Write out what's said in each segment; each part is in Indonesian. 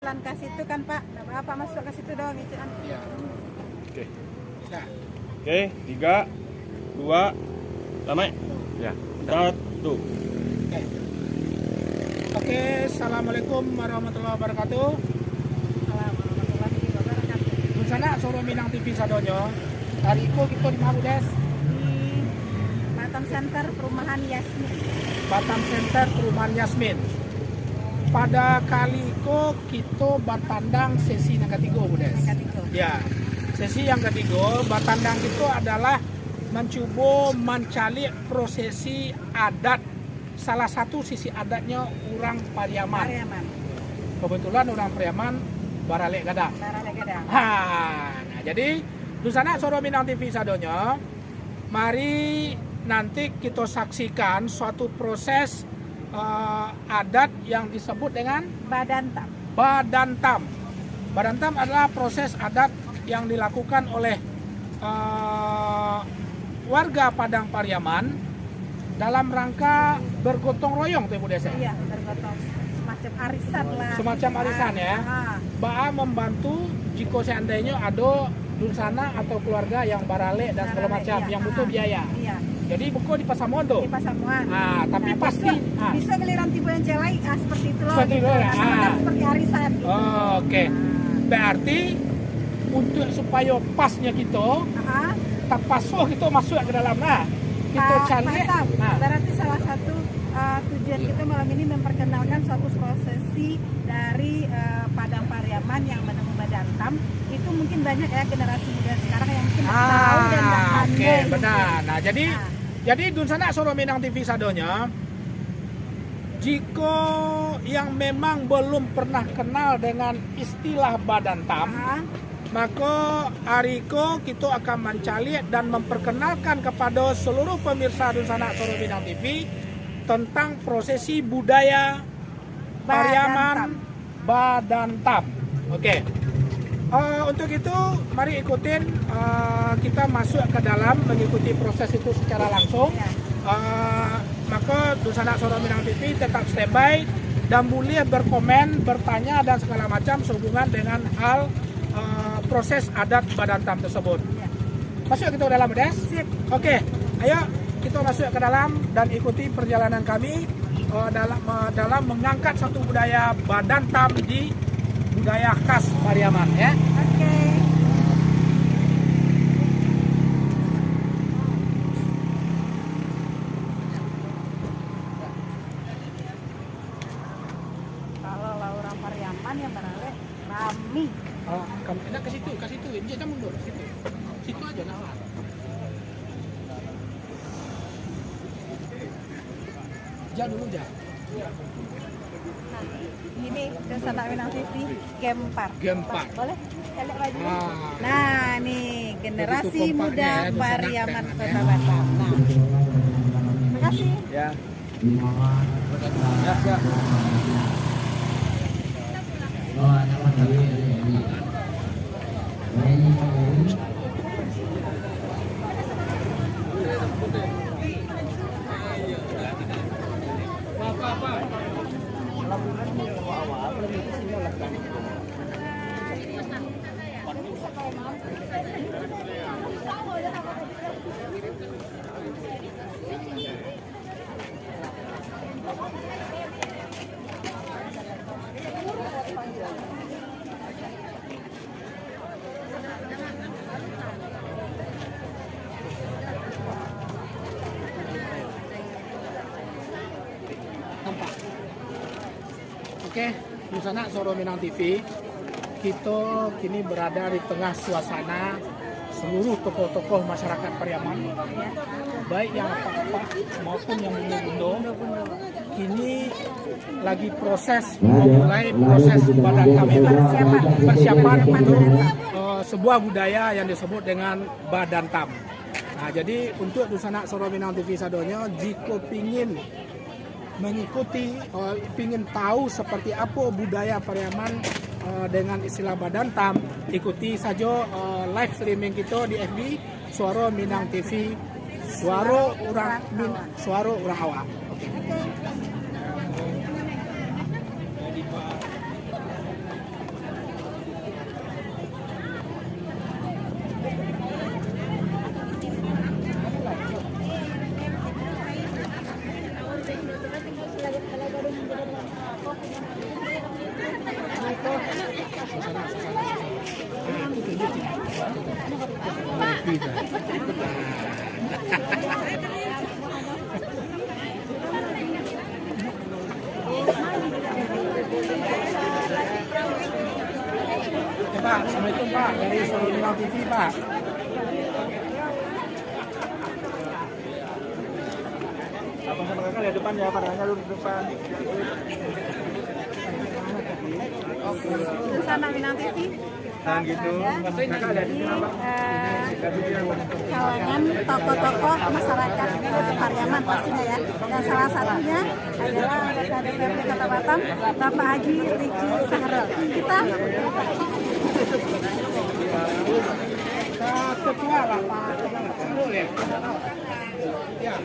ikutan ke situ kan Pak. Nggak apa-apa masuk ke situ dong ikutan. Iya. Oke. Nah, Oke, 3, 2, ramai. Ya. 1. Oke, assalamualaikum warahmatullahi wabarakatuh. Assalamualaikum warahmatullahi wabarakatuh. Sana Soro Minang TV sadonyo. Hari itu kita di mana Des? Di Batam Center Perumahan Yasmin. Batam Center Perumahan Yasmin. Pada kali itu kita batandang sesi yang ketiga Bu Des. Yang ketiga. Ya, sesi yang ketiga batandang itu adalah mencoba mencari prosesi adat. Salah satu sisi adatnya orang Pariaman. Pariaman. Kebetulan orang Pariaman Baralek Gadang. Barale Gadang. Nah, jadi Dusana Soro Minang TV sadonyo, mari nanti kita saksikan suatu proses adat yang disebut dengan Badantam. Badantam. Badantam adalah proses adat yang dilakukan oleh warga Padang Pariaman dalam rangka bergotong royong tuh Bu Desa. Iya, bergotong semacam arisan lah. Semacam arisan ya. Baa membantu jika seandainya ada dunsana atau keluarga yang barale dan segala Barale, macam iya. yang butuh biaya. Iya. Jadi buku di Pasamuan tuh. Di Pasamuan. Tapi Nah, pasti bisa giliran tiba yang celai seperti itu loh. Seperti itu ya. Nah, seperti arisan gitu. Oke. Berarti untuk supaya pasnya kita tak pasuh kita masuk ke dalam kita cari. Berarti salah satu tujuan kita malam ini memperkenalkan suatu prosesi dari Padang Pariaman yang menemu Badantam. Itu mungkin banyak ya generasi muda sekarang yang mungkin tahu dan tak pandai. Oke, benar. Nah, jadi Dunsana Soro Minang TV sadonya, jika yang memang belum pernah kenal dengan istilah Badantam, maka Ariko kita akan mencari dan memperkenalkan kepada seluruh pemirsa Dunsana Soro Minang TV tentang prosesi budaya Pariaman Badantam. Oke. Untuk itu mari ikutin kita masuk ke dalam mengikuti proses itu secara langsung. Maka Dunsana Soro Minang TV tetap standby dan boleh berkomen, bertanya dan segala macam sehubungan dengan hal proses adat Badantam tersebut. Masuk kita ke dalam, Des? Sip. Oke, ayo kita masuk ke dalam dan ikuti perjalanan kami dalam mengangkat satu budaya Badantam di budaya khas Pariaman ya. Oke. Kalau orang Pariaman yang barale Rami. Kamu enak ke situ, jangan mundur ke situ. Situ aja nalar. Dulu. Nah, ini Dunsana Minang TV Gempar. Boleh? Lihat baju. Nah, nih generasi muda Pariaman Kota Batam. Nah, terima kasih. Ya. Oke, Dunsana Soro Minang TV, kita kini berada di tengah suasana seluruh tokoh-tokoh masyarakat Pariaman, baik yang apa-apa maupun yang bundo-bundo. Kini lagi memulai proses Badantam itu, persiapan untuk sebuah budaya yang disebut dengan Badantam. Nah, jadi untuk Dunsana Soro Minang TV sadonyo, jika pingin mengikuti, ingin tahu seperti apa budaya Pariaman dengan istilah Badantam, ikuti saja live streaming kita di FB Suara Minang TV, Suara Orang Awak. Pak, Assalamualaikum Pak, dari Solo Minang TV Pak. Abang sama kakak lihat depan ya, pandangannya dulu di depan. Dunsana Minang TV. Nah gitu. Kakak lihat di sini Pak. Kalangan tokoh-tokoh masyarakat Pariaman pastinya ya. Dan salah satunya adalah anggota DPRD Kota Batam, Bapak Haji Riki Sahrul. Kita Ketua lah Pak. Boleh. Ya.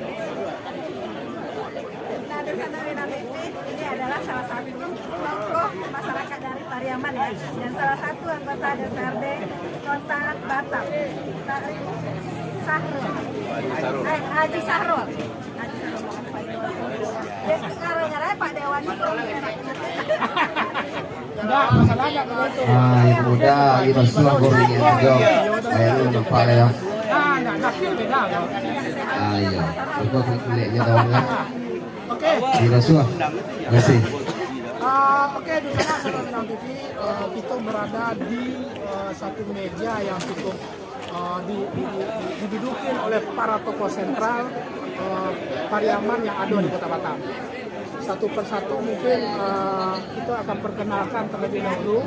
Nah, Dunsana Minang TV ini adalah salah satu tokoh masyarakat dari Pariaman ya, dan salah satu anggota DPRD Kota Batam, Haji Sahrul. Gara-gara Pak Dewan itu Enggak, masalahnya begitu. Yang muda itu semua gorengnya juga. Ayo nampak ya. Nah, feel beda loh. Ayo, itu kulitnya daun kan. Oke. Tidak suah. Kasih. Oke, di sana Solo Minang TV kita berada di satu meja yang cukup didudukin oleh para tokoh sentral Pariaman yang ada di Kota Batam. Satu persatu mungkin kita akan perkenalkan terlebih dahulu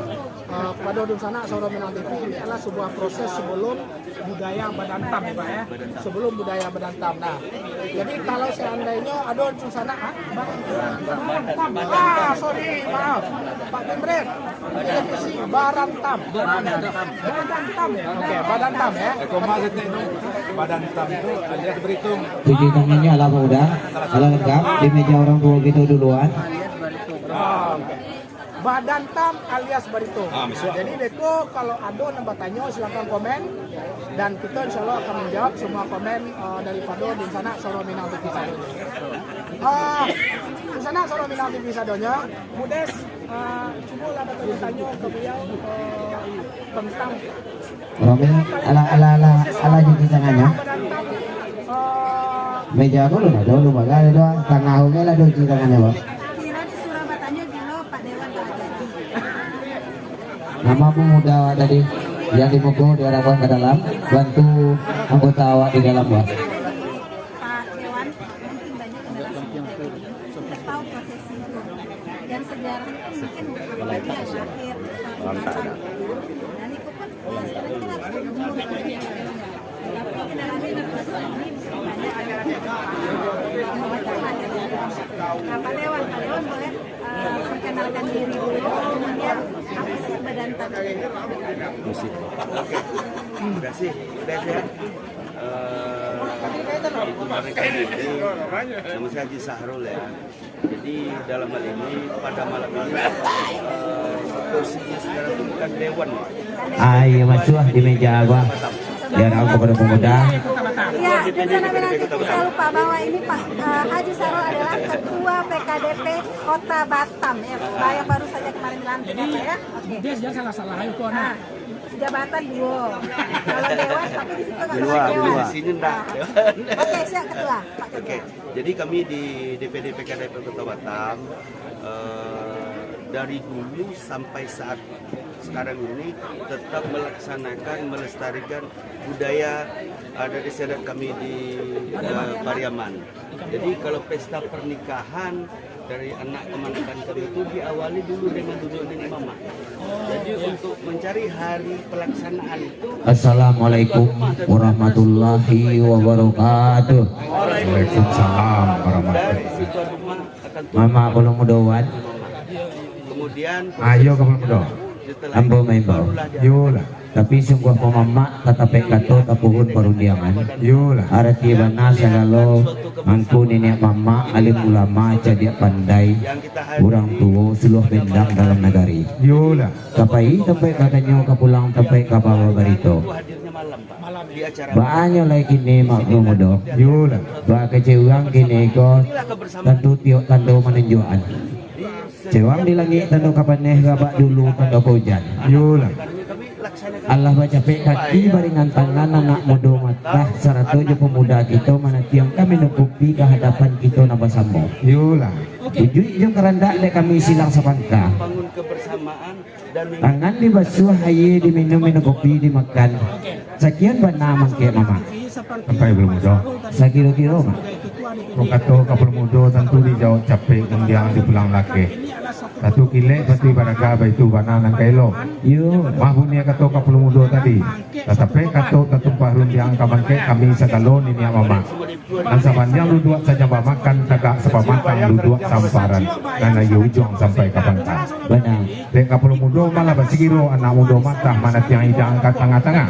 kepada Dunsana Solo Minang TV. Ini adalah sebuah proses sebelum budaya Badantam ya Pak ya, sebelum budaya Badantam. Nah, jadi kalau seandainya ada Dunsana Badantam, sorry maaf Pak Pemret, televisi Badantam ya, oke Badantam ya. Badantam itu alias Beritung. Cuci tangannya ala muda, ala lengkap di meja orang tua kita duluan. Badantam alias Baritung. Jadi Beko kalau ada nambah tanya silakan komen dan kita insya Allah akan menjawab semua komen daripada Dunsana Solo Minang TV Sadonya. Dunsana Solo Minang TV Sadonya, Mudes, coba lah bertanya ke beliau tentang Romi ala cuci tangannya. Meja aku lu dulu bagai doang. Tengah oke lah cuci tangannya bang. kira di Surabatanya dulu Pak Dewan tak jadi. Nama pemuda tadi yang dimukul diarahkan ke dalam, bantu anggota awak di dalam bang. Pak Dewan mungkin banyak generasi muda sudah tahu prosesi itu dan sejarah itu mungkin apalagi yang akhir Batam dan itu pun ya sebenarnya kan harus bergumul tapi generasi banyak nah Pak Dewan boleh perkenalkan diri dulu kemudian apa sih Badantam? Terima kasih ya. Nama saya Haji Sahrul ya. Jadi dalam hal ini pada malam ini posisinya sekarang itu bukan dewan. Ayo masuk di meja abang. Diarahkan kepada pemuda. Ya, Dunsana Minang TV saya lupa bahwa ini Pak Haji Sahrul adalah Ketua PKDP Kota Batam ya, yang baru saja kemarin dilantik ya Pak ya. Oke. Dia jangan salah itu Nah, anak. jabatan dua. Kalau dewan tapi di situ nggak Dua, ada dewan. di sini enggak. Oke, siap Ketua. Pak Ketua. Oke, jadi kami di DPD PKDP Kota Batam dari dulu sampai saat sekarang ini tetap melaksanakan, melestarikan budaya adat istiadat kami di Pariaman. Jadi kalau pesta pernikahan dari anak kemanapun kami itu diawali dulu dengan duduk dengan mama. Jadi untuk mencari hari pelaksanaan itu Assalamualaikum warahmatullahi wabarakatuh. Waalaikumsalam warahmatullahi wabarakatuh. Mama belum mudawan. Kemudian Ayo kamu muda. setelah Ambo main bau. Yola. Tapi sungguh pemamak tetapi kato tapuhun perundiangan. Yola. Arti bana sagalo mangku nenek mama alim ulama cadia pandai yang kita orang tua suluh bendang dalam negari. Yola. Tapai sampai katanya kapulang sampai ke bawah barito. itu hadirnya malam Pak di acara Baanyo lagi kini mak muda. Yola. Ba kecewang kini ko inilah kebersamaan tentu tiok tando menunjukan. Cewang di langit tando kapan neh gabak dulu tando hujan. Yola. kami laksanakan Allah baca kaki baringan tangan anak muda mata saratu jo pemuda kita mana tiang kami nukupi ke hadapan kita naba sambo. Yulah. Ujui jo kerendak le kami silang sapangka. bangun kebersamaan dan Tangan dibasuh haye diminum kopi dimakan. Sekian bana mangke mama. Sampai belum muda. Sakiro-kiro mah. Kau kapal muda tentu dijawab capek undiang di pulang laki. Satu kile pasti baraga itu bananan kailo. Yo, Mahunia kato kapal muda tadi. Tetapi kato tetumpah rundiang kamangke kami segalon ini mama. Dan sepanjang duduk saja makan tagak sepamatang duduk samparan. Karena ujung sampai kapangka. benar. Dek kapal muda malah basigiro anak muda mata mana tiang ida angkat tengah-tengah.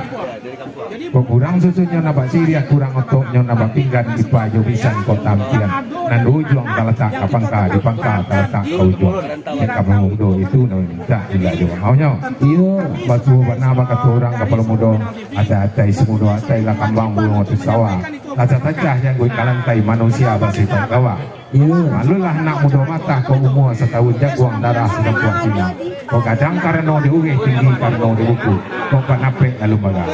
Kok kurang susunya nabak siriah kurang otoknya nabak pinggan di pajo pisan kau tampilan. Nan ujung kaletak kapangka di pangka kaletak ke ujung. Dek kapal muda itu minta juga juga maunya. Yo, Batu bernama kata orang kapal muda ada atai semudo atai lah kambang burung atau sawah. Acah-acah yang gue kalantai manusia basi pangkawa. yo, Malulah anak muda mata kau umur setahun jaguang darah sedang kuat ini. Kau kadang karena diuge tinggi karena diuku. Kau panapek lalu baga.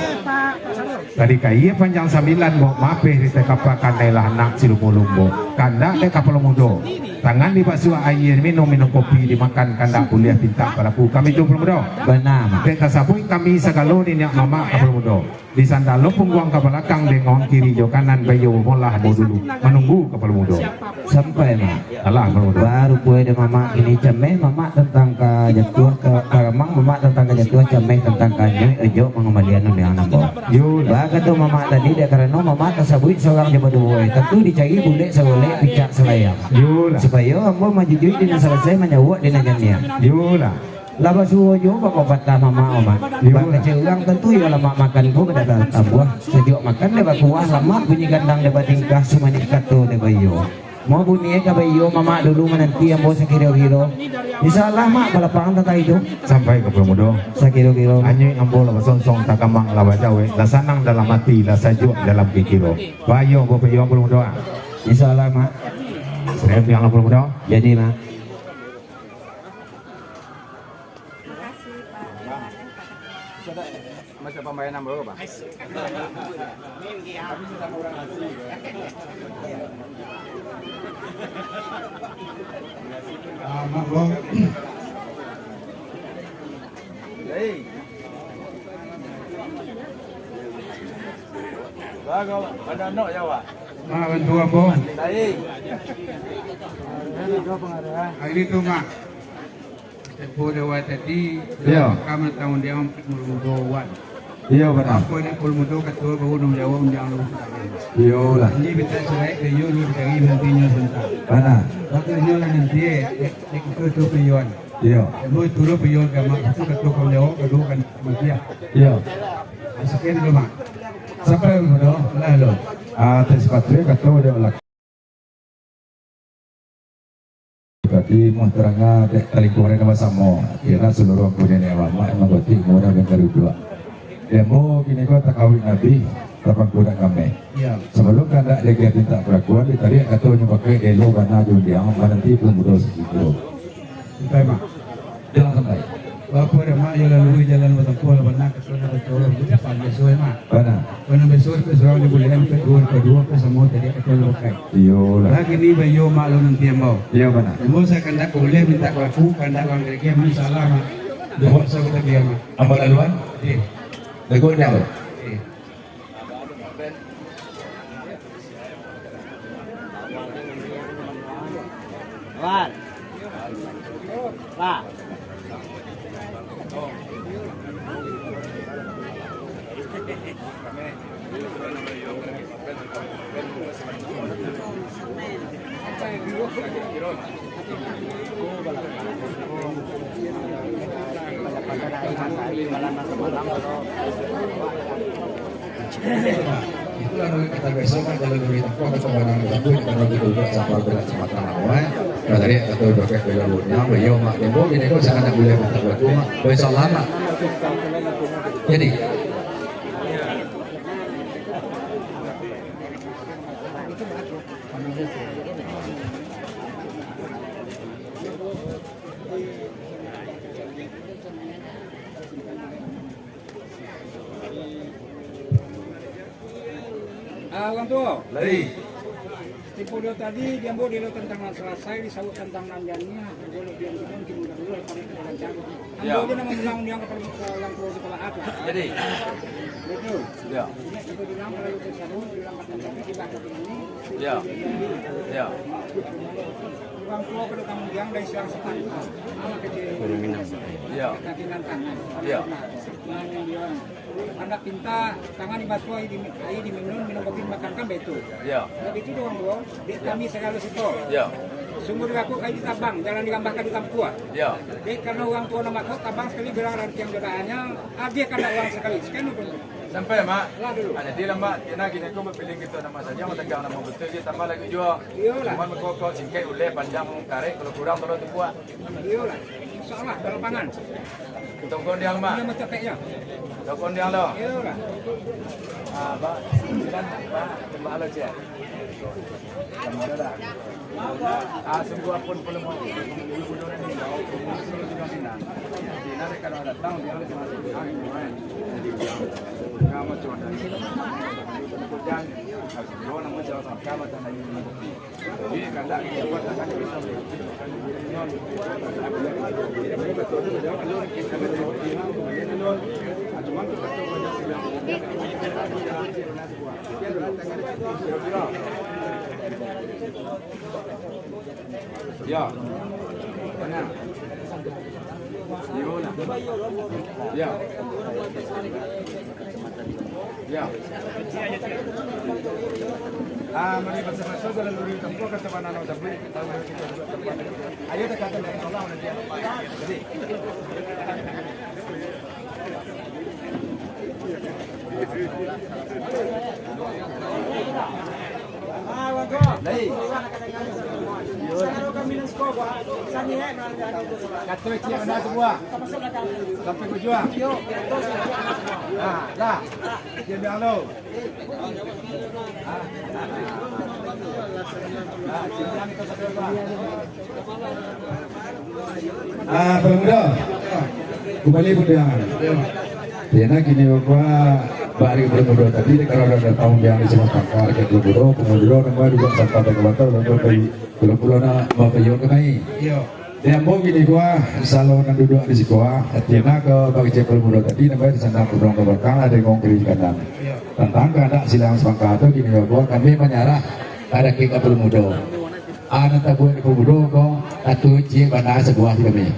Tadi kaya panjang sambilan mau mapeh di tekapa kanailah anak silumulumbo. Kanda de kapal muda. Tangan dibasuh air minum kopi dimakan kanda kuliah pinta palaku kami jumpa muda. benar. Mak. Dek kasapui kami segalon ini mama kapal muda. Di sandalo pungguang ke belakang dengan kiri jo kanan bayo molah mau dulu menunggu kapal muda. Sampai mah. Alah kapal muda. Baru kue de mama ini cemeh mama tentang kejatuh ke karamang mama tentang kejatuh cemeh tentang kanyu ejo mengembalian yang nambo. Yo Baga tuh mama tadi deh karena mama tersebut seorang jabat dua tentu dicari bule segole picak selayang. yo lah. Supaya ambo maju jui dina selesai menyawak dina janjian. Yo lah. Laba suwo jo bako patah mama oma. Bang kecil orang tentu ya lama makan ko pada tabuah. Sejuk makan deh bakuah lama bunyi gandang deh tingkah sumanik kato deh bayo. Mau bunyi ka bayo mama dulu menanti ambo sekiro-kiro. Insyaallah mak balapangan tata itu. Sampai kapal muda. Sekiro-kiro. Anyoy ambo lawa sonsong takamang lawa jawe. Lasanang dalam hati, lasajuk dalam pikiro. Bayo bapak yang belum doa. Insyaallah mak. Serem yang belum doa. Jadi mak. Masa pembayaran berapa, Pak? Bagus, ada nok ya, Pak? Bantu ambo. Baik. Hari itu mak tempoh dewa tadi Ya. kami tahun dia muludowan Iya benar. apa ini pulmudo ketua bahu nom jawa yang lu Iya lah. ini kita cerai ke yo lu cari nantinya sebentar Benar. waktu ini lah nanti ketua pion Iya. lu turun pion kama itu ketua kau jawa kedua kan matia Iya. sekian dulu mak sampai mudo lah lo Atas patria kata dia lak. Berarti mau terangnya lingkungan nama sama. Kira seluruh kemudian yang lama emang berarti mudah dan dua. Demo kini kau tak kawin nabi, tapang kuda kami. ya Sebelum kanda dia minta perlakuan ditarik katanya pakai elo karena dia nanti belum mudah segitu. sampai mak Jangan sampai. Bapak ada mak yang lalu jalan bertempur benar ke sana betul itu sampai sesuai mak Benar. karena besok ke seorang dibolehan kedua ke semua tadi kita lukai. Iya lah. Lagi ni bayo mak lu nanti yang mau. Iya benar. Mau saya kandak boleh minta aku kandak orang kerja mana salah mak. Dua saya kita dia mak. Apa laluan? Eh, Lekor dia. eh. Itulah kata besok kan kalau berita kok atau barang tersebut kalau kita udah sampai berat semacam awal dari atau doket belurnya beliau mak demo ini kok sangat boleh minta waktu mak besok lama jadi Orang tua. Lari. Tipu dia tadi dia mau dia tentang selesai disebut tentang nanjannya boleh dia mungkin udah dulu kalau kita lancar. Ya. Ambo dia nama bilang dia ke orang tua sekolah apa. Jadi. Betul. Ya. Ini itu bilang kalau itu satu bilang kata kita ini. Ya. Ya. Orang tua pada kamu yang dari siang setan. Anak kecil. Ya. Kaki nantang. Ya. Dia anak pinta tangan di basuh air diminum kopi makan kan betul. Ya. Jadi itu doang bro. Di kami segala situ. Ya. Sumber aku kayak di tabang, jangan ditambahkan di tampua. Ya. Jadi karena uang tua nama kau tabang sekali bilang ranti yang jodohannya, dia karena uang sekali. Sekian pun. Sampai mak. Lah dulu. Ada dia lah mak. Kena gini aku pilih gitu nama saja. Mau tegang nama betul dia tambah lagi juga. Iyalah. Cuma kau singkai uleh panjang karek kalau kurang tolong tu buat. Iyalah. Insyaallah dalam pangan. Tunggu dia mak. Dia macam nya. Tunggu dia lo. Iyalah. Ah, Pak. Kan Pak, coba lo cek. Kamu dah. Ah, semua pun belum mau. Ibu dulu ni bawa suruh juga sinan. Sinan kalau datang dia harus masuk. Kamu cuma dari kerjaan. Dua nama jawab sama kamu dan lagi ni. Jadi kan tak dia buat tak ada bisa. Betul tu jawab kalau kita betul dia dulu. Cuma kita coba ya. Mana? Ya. Ya. Ah, mari bersama-sama dalam duri tempoh kata mana nak dapat. Ayo kita kata dengan Allah nanti. Jadi. Lei. Kata cik mana semua? Sampai kujuang. Ah, dah. Dia bilang lo. Pemuda, kembali pemuda. Dia kini bapak bari pemuda tadi kalau ada tahun yang di semua pakar ke pemuda nama juga sampai ke batal untuk pergi pulau nak berpayung ke mai. Dia mau gini gua selalu nak duduk di sekolah. Dia ke bagi cek pemuda tadi nama di sana pulang ke belakang ada ngong kiri kanan. Tentang keadaan silang semangka itu gini gua kami menyarah ada kita pemuda. Anak tak buat pemuda kau satu cik bandar sebuah kami.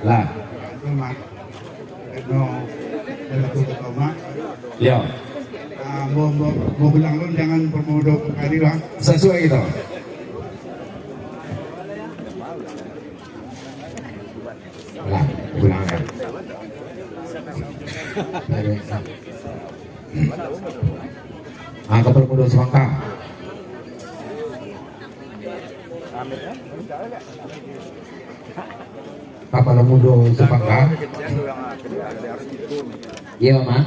Lah. Ya. Mau bilang lu jangan pemuda kali lah. Sesuai gitu. Lah, bilang kan. Angkat pemuda semangka. Apa pemuda semangka? Iya, Mak.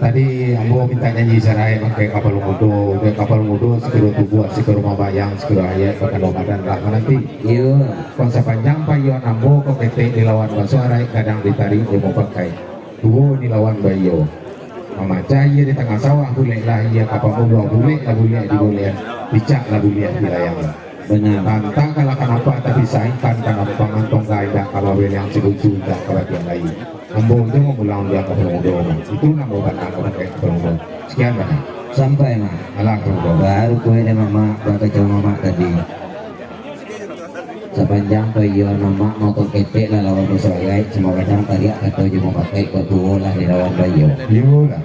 Tadi ambo minta nyanyi sarai pakai kapal mudo sekero tubuh sekero mabayang sekero ayat pakai Ramadan lah nanti. Iya. Konsep panjang payon ambo kok ketek dilawan baso arai kadang ditarik dia mau pakai. Tubuh dilawan bayo. Mamaca iya di tengah sawah boleh lah iya kapal mudo boleh lah boleh di boleh dicak lah boleh di layang. Benar. Tantang kalau kenapa tapi saingkan karena pangantong gaya kalau yang selucu dan kalau yang lain. Ambo itu mau pulang dia ke Pemudo. Itu nambah batang ke Pemudo. Sekian Pak. Sampai Mak. Alah Pemudo. Baru kue dan Mama baca cuma Mama tadi. Sepanjang toyo Mama mau ke ketek lah lawan bersogai. Semua kacang tariak kata cuma pakai kau tuh lah di lawan bayo. Yo lah.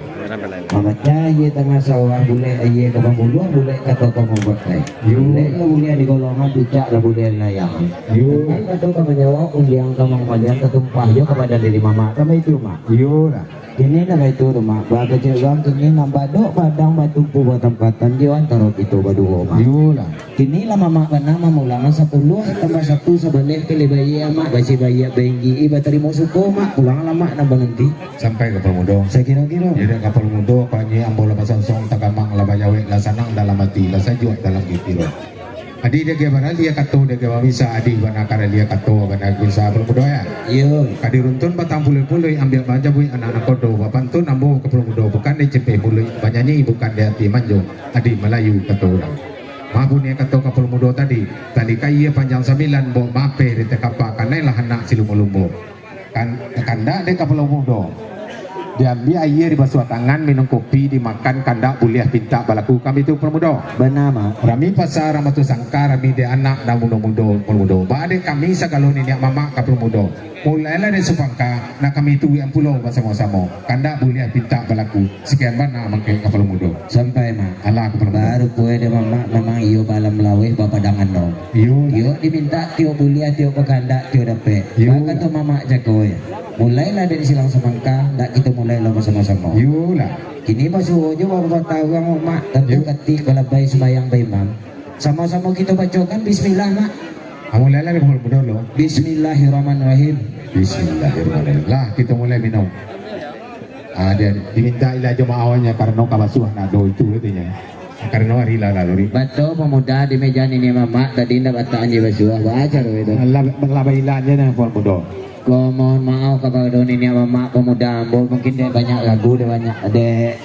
Mama cahaya tengah sawah boleh ayah ke pembuluh boleh kata kamu pakai. Boleh lah boleh di golongan picak lah boleh layang. Yo. Kata kamu jawab undiang kamu kalian ketumpah yo kepada diri Mama kamu itu Mak. Yo lah. Kini nama itu rumah baga cewang kini nambah dok padang batu buat tempatan yo antara itu berdua Mak. Yo lah. Kini lah Mama kena memulangan 10 tambah 1 sebelah kali bayi Mak basi bayi benggi iba terima suku Mak pulang lama nambah nanti sampai ke Pemudo. Saya kira-kira. Jadi kapal mudo panji ambo lepas song tagamang labayawe la sanang dalam hati la sajuk dalam gitu loh. Adi dia gabara dia kato dia gabamisa adi bana karalia kato bana bisa bermudoya. Yo. Kadi runtun batang puluh-puluh ambil baca bui anak-anak kodo bapantun ambo ke mudo bukan di cepe puluh banyaknya bukan di hati manjung adi Melayu kato orang. Mabun yang kato kapul mudo tadi kaya panjang 9 bo mape di tekapa kanailah anak silumulumbo kan kanda de kapul mudo. Diambil air di basuh tangan, minum kopi, dimakan kandak buliah pinta balaku kami itu permudo. Bernama Rami pasar ramatu sangka rami de anak dan mudo bade kami sakalon ini mama kapul mudo. Mulailah dari supangka nak kami itu yang pulau bersama-sama kandak buliah pinta balaku sekian mana makai kapul mudo sampai mah Allah kapul mudo. baru kue de mama memang iyo balam laweh bapak dangan no. Iyo diminta tio buliah tio pekanda tio dape. Maka tu mama jago ya. Mulailah dari silang semangka, ndak kita mulai lah bersama-sama. Yulah. Kini basuh aja bapak tahu kamu mak tentu ketik kalau bayi sembayang bayi mam. Sama-sama kita bacakan Bismillah mak. Mulailah dari kapul mudo lo. Bismillahirrahmanirrahim. Bismillahirrahmanirrahim. Lah kita mulai minum. Dia diminta ilah jemaahnya karena kabasuh nak do itu katanya. Karena hari lalu. Bato pemuda di meja ini mama tadi ndak bataan je basuh. Baca lo itu. Allah ilahnya dengan kapul mudo. Ko mohon maaf kepada ini mama pemuda ambo mungkin dia banyak lagu dia banyak ada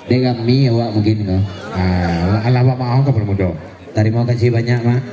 gami awak mungkin ko. Allah maaf kapul mudo. Terima kasih banyak mak.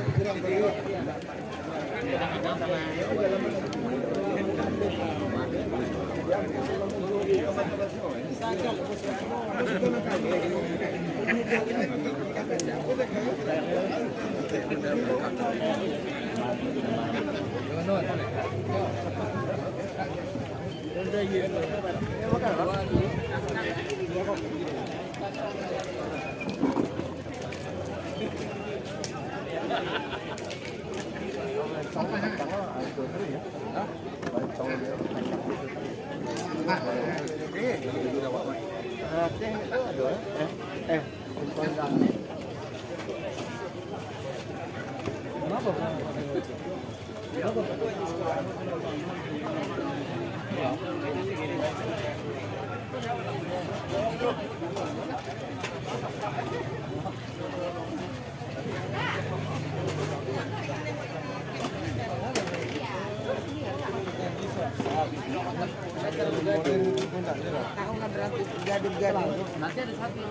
Nanti ada satu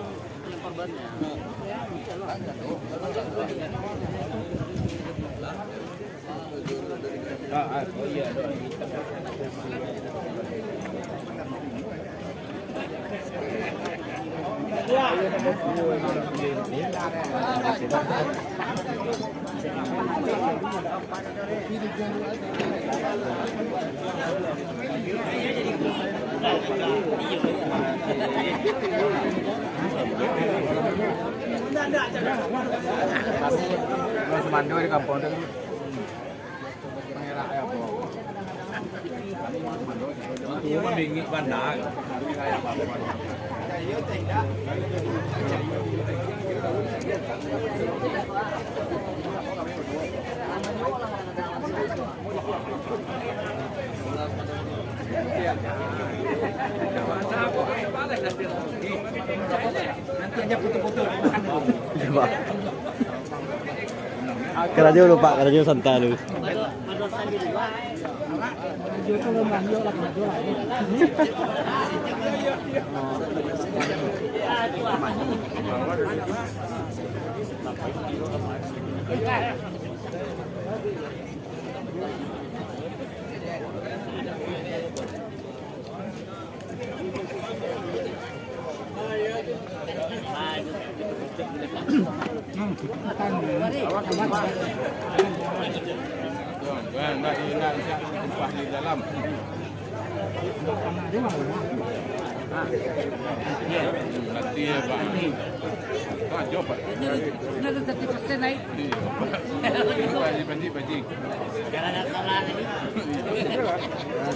yang korbannya. Mandu di kampung itu. Iya mendingi bandar. Nanti aja putu-putu. Kerja dulu Pak, kerja santai dulu. Enggak tumpah di dalam. Nanti ya Pak. Jauh Pak. Ini ada 30% naik. Banji. Jangan ada salah lagi.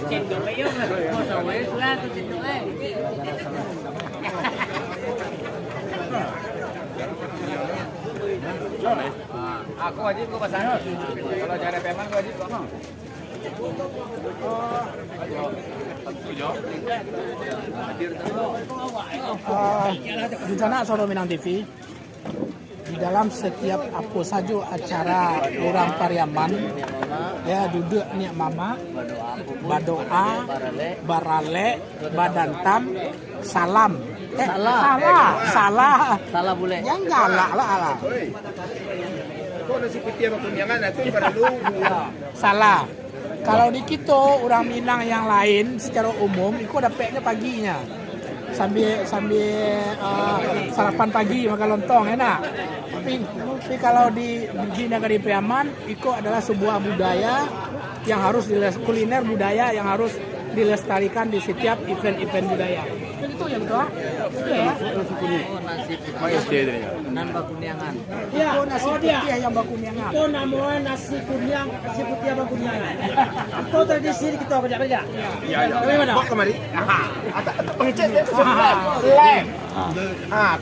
Cendol ayo lah. Mau sawah sudah tu cendol eh. Aku wajib ke pasar. Kalau cari peman aku wajib kok. Rencana Solo Minang TV dalam setiap apa saja acara orang Pariaman ya duduk niat mama berdoa barale badantam salam salah boleh. yang galak lah Kok nasi putih sama kunyangan itu perlu salah. Kalau di kita orang Minang yang lain secara umum itu dapatnya paginya sambil sarapan pagi makan lontong enak. Tapi kalau di negeri Pariaman itu adalah sebuah budaya yang harus kuliner budaya yang harus dilestarikan di setiap event-event budaya. Itu yang kedua. Ya. Nasi putih. Nambah kunyangan. Itu nasi putih yang bakuniangan. Itu namanya nasi kunyang, nasi putih sama kunyangan. Itu tradisi kita kerja-kerja. Ya. Kok kemari? Pengecek dia tu lem.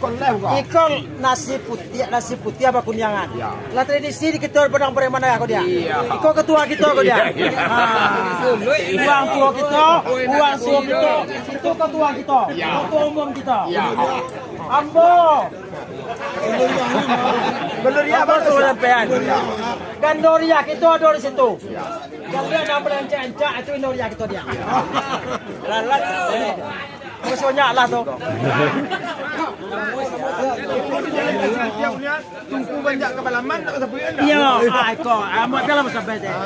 Kau lem kau. Ikon nasi putih apa kunyangan. Lah tradisi di kita pedang mana aku dia. Iko ketua kita aku dia. Uang tua kita, uang suami kita, itu ketua kita, ketua umum kita. Ambo. Beluria Apa tu sampean? Gandoria kita ada di situ. Yang dia nak berancak-ancak itu Gandoria kita dia. Lalat. Musuhnya lah tu. Dia punya tungku banyak kepalaman tak sampai anda. Iya, iko. Amat dalam sampai dia.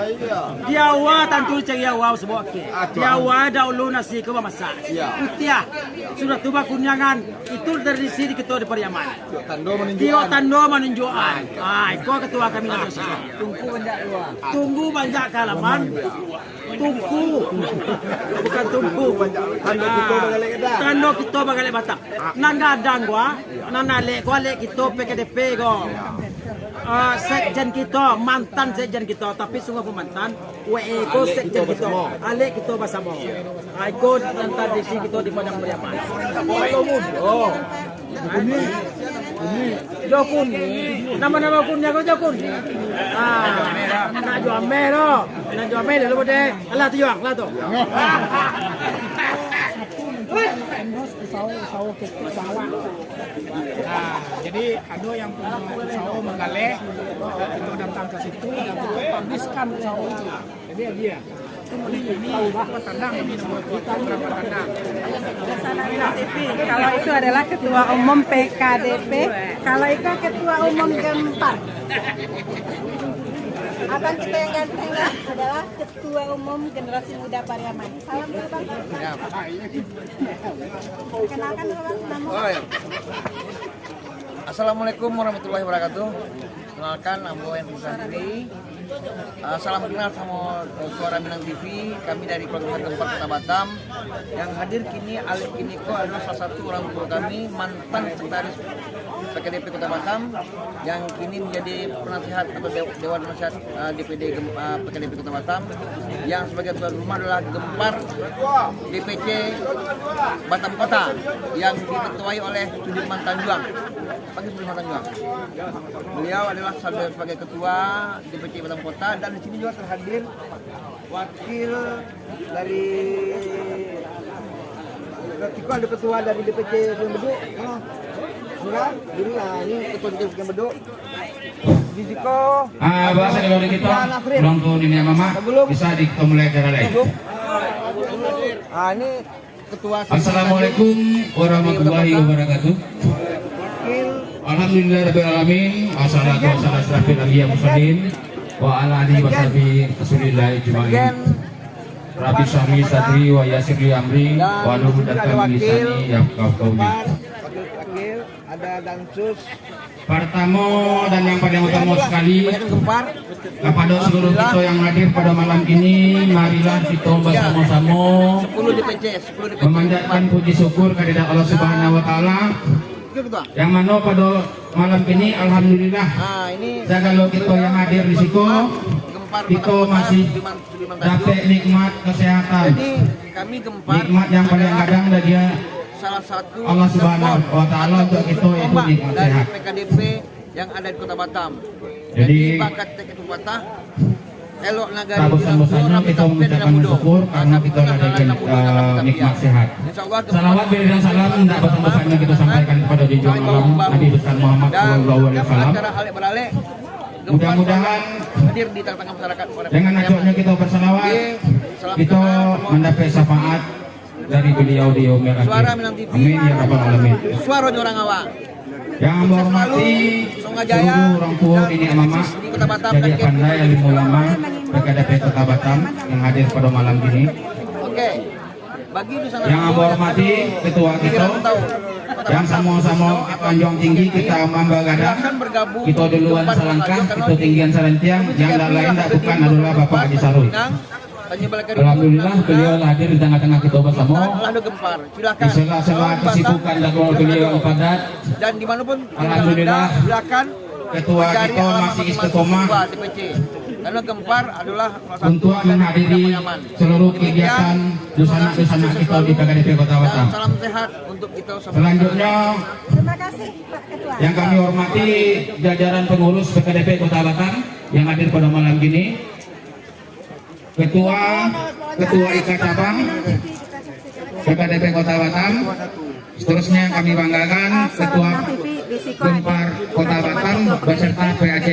Dia wa tentu cari wa sebab ke. Dia wa dahulu nasi ke masak. Putih. Sudah tuba kunyangan itu dari sini kita di Pariaman. Dia tando menunjukkan. Iko ketua kami nanti. Tunggu banyak kalaman. Tunggu. Bukan tunggu. Tando kita bagai batak. Nangadang gua, nanale gua lek kita PKDP go. Sekjen kita, mantan sekjen kita, tapi sungguh pemantan, WEKO sekjen kita, alek kita bersama. Iko dan tradisi kita di Padang Pariaman. Oh, ini Jokun, nama-nama kunnya kau Jokun. Nak jual mero, nak jual mero lu boleh, alah tujuan, lah tu. Usaha ketik bawah. Nah, jadi ada yang punya usaha menggaleh, itu datang ke situ dan kita publiskan usaha itu. Jadi dia ini berapa tandang ini kita berapa tandang. TV. Kalau itu adalah ketua umum PKDP, kalau itu ketua umum Gempar. Abang kita yang ganteng adalah ketua umum generasi muda Pariaman. Salam dulu bang. Kenalkan dulu bang nama. Assalamualaikum warahmatullahi wabarakatuh. Kenalkan nama Hendri Santri. Salam kenal sama Suara Minang TV. Kami dari keluarga Gempar Kota Batam. Yang hadir kini Alek Kiniko adalah salah satu orang tua kami, mantan sekretaris PKDP Kota Batam yang kini menjadi penasihat atau Dewan Penasihat DPD PKDP Kota Batam, yang sebagai tuan rumah adalah Gempar DPC Batam Kota yang diketuai oleh Sudirman Tanjuang. Panggil Sudirman Tanjuang. Beliau adalah sebagai ketua DPC Batam Kota, dan di sini juga terhadir wakil dari Kiko, ada ketua dari DPC yang beduk. Sudah, jadi ini ketua DPC yang beduk. Di Kiko. Bahasa kalau kita belum tuh ini mama bisa mulai cara lain. Ini ketua. Assalamualaikum warahmatullahi wabarakatuh. Alhamdulillahirabbil alamin. Wassalatu wassalamu ala asyrofil mursalin wa ala alihi washabihi rasulillah ajmain. Rabbi shrahli sadri wa yassir li amri wa hlul 'uqdatam min lisani yafqahu qawli. Ada Dansus, Pertama dan yang paling utama sekali kepada seluruh kita yang hadir pada malam ini, marilah kita bersama-sama memanjatkan puji syukur kehadirat Allah Subhanahu wa taala. Yang mana pada malam ini alhamdulillah segala kita yang hadir di situ kita masih dapat nikmat kesehatan. Nikmat yang paling kadang dan dia salah satu Allah Subhanahu wa taala untuk kita itu nikmat dari sehat. PKDP yang ada di Kota Batam. Jadi bakat Kota Batam elok nagari Bosan-bosannya kita mengucapkan syukur karena kita lagi nikmat sehat. Salawat dan salam tidak bosan-bosannya kita sampaikan kepada junjungan alam Nabi besar Muhammad Sallallahu Alaihi Wasallam. Mudah-mudahan hadir di tengah-tengah masyarakat. Dengan ajaknya kita bersalawat, kita mendapat syafaat dari beliau di yaumil akhir. Suara Minang TV. Amin ya rabbal alamin. Suara orang awak. Yang menghormati seluruh orang tua ini mama, jadi pandai alim ulama PKDP Kota Batam yang hadir pada malam ini. Oke. Bagi di sana yang menghormati ketua kita, yang sama-sama panjang tinggi kita membagadah, kita duluan selangkah, kita tinggian selentiang, yang lain tak bukan adalah Bapak Haji Sarul. Alhamdulillah beliau hadir di tengah-tengah kita bersama. Di sela-sela kesibukan jadwal beliau yang padat. Dan dimanapun Alhamdulillah silakan ketua kita masih istiqomah karena gempar adalah untuk menghadiri seluruh kegiatan dusana-dusana kita di PKDP Kota Batam. Salam sehat untuk kita semua. Selanjutnya Terima kasih Pak Ketua. yang kami hormati jajaran pengurus PKDP Kota Batam yang hadir pada malam ini. Ketua IKA Cabang PKDP Kota Batam, seterusnya yang kami banggakan Ketua Gempar Kota Batam beserta PAC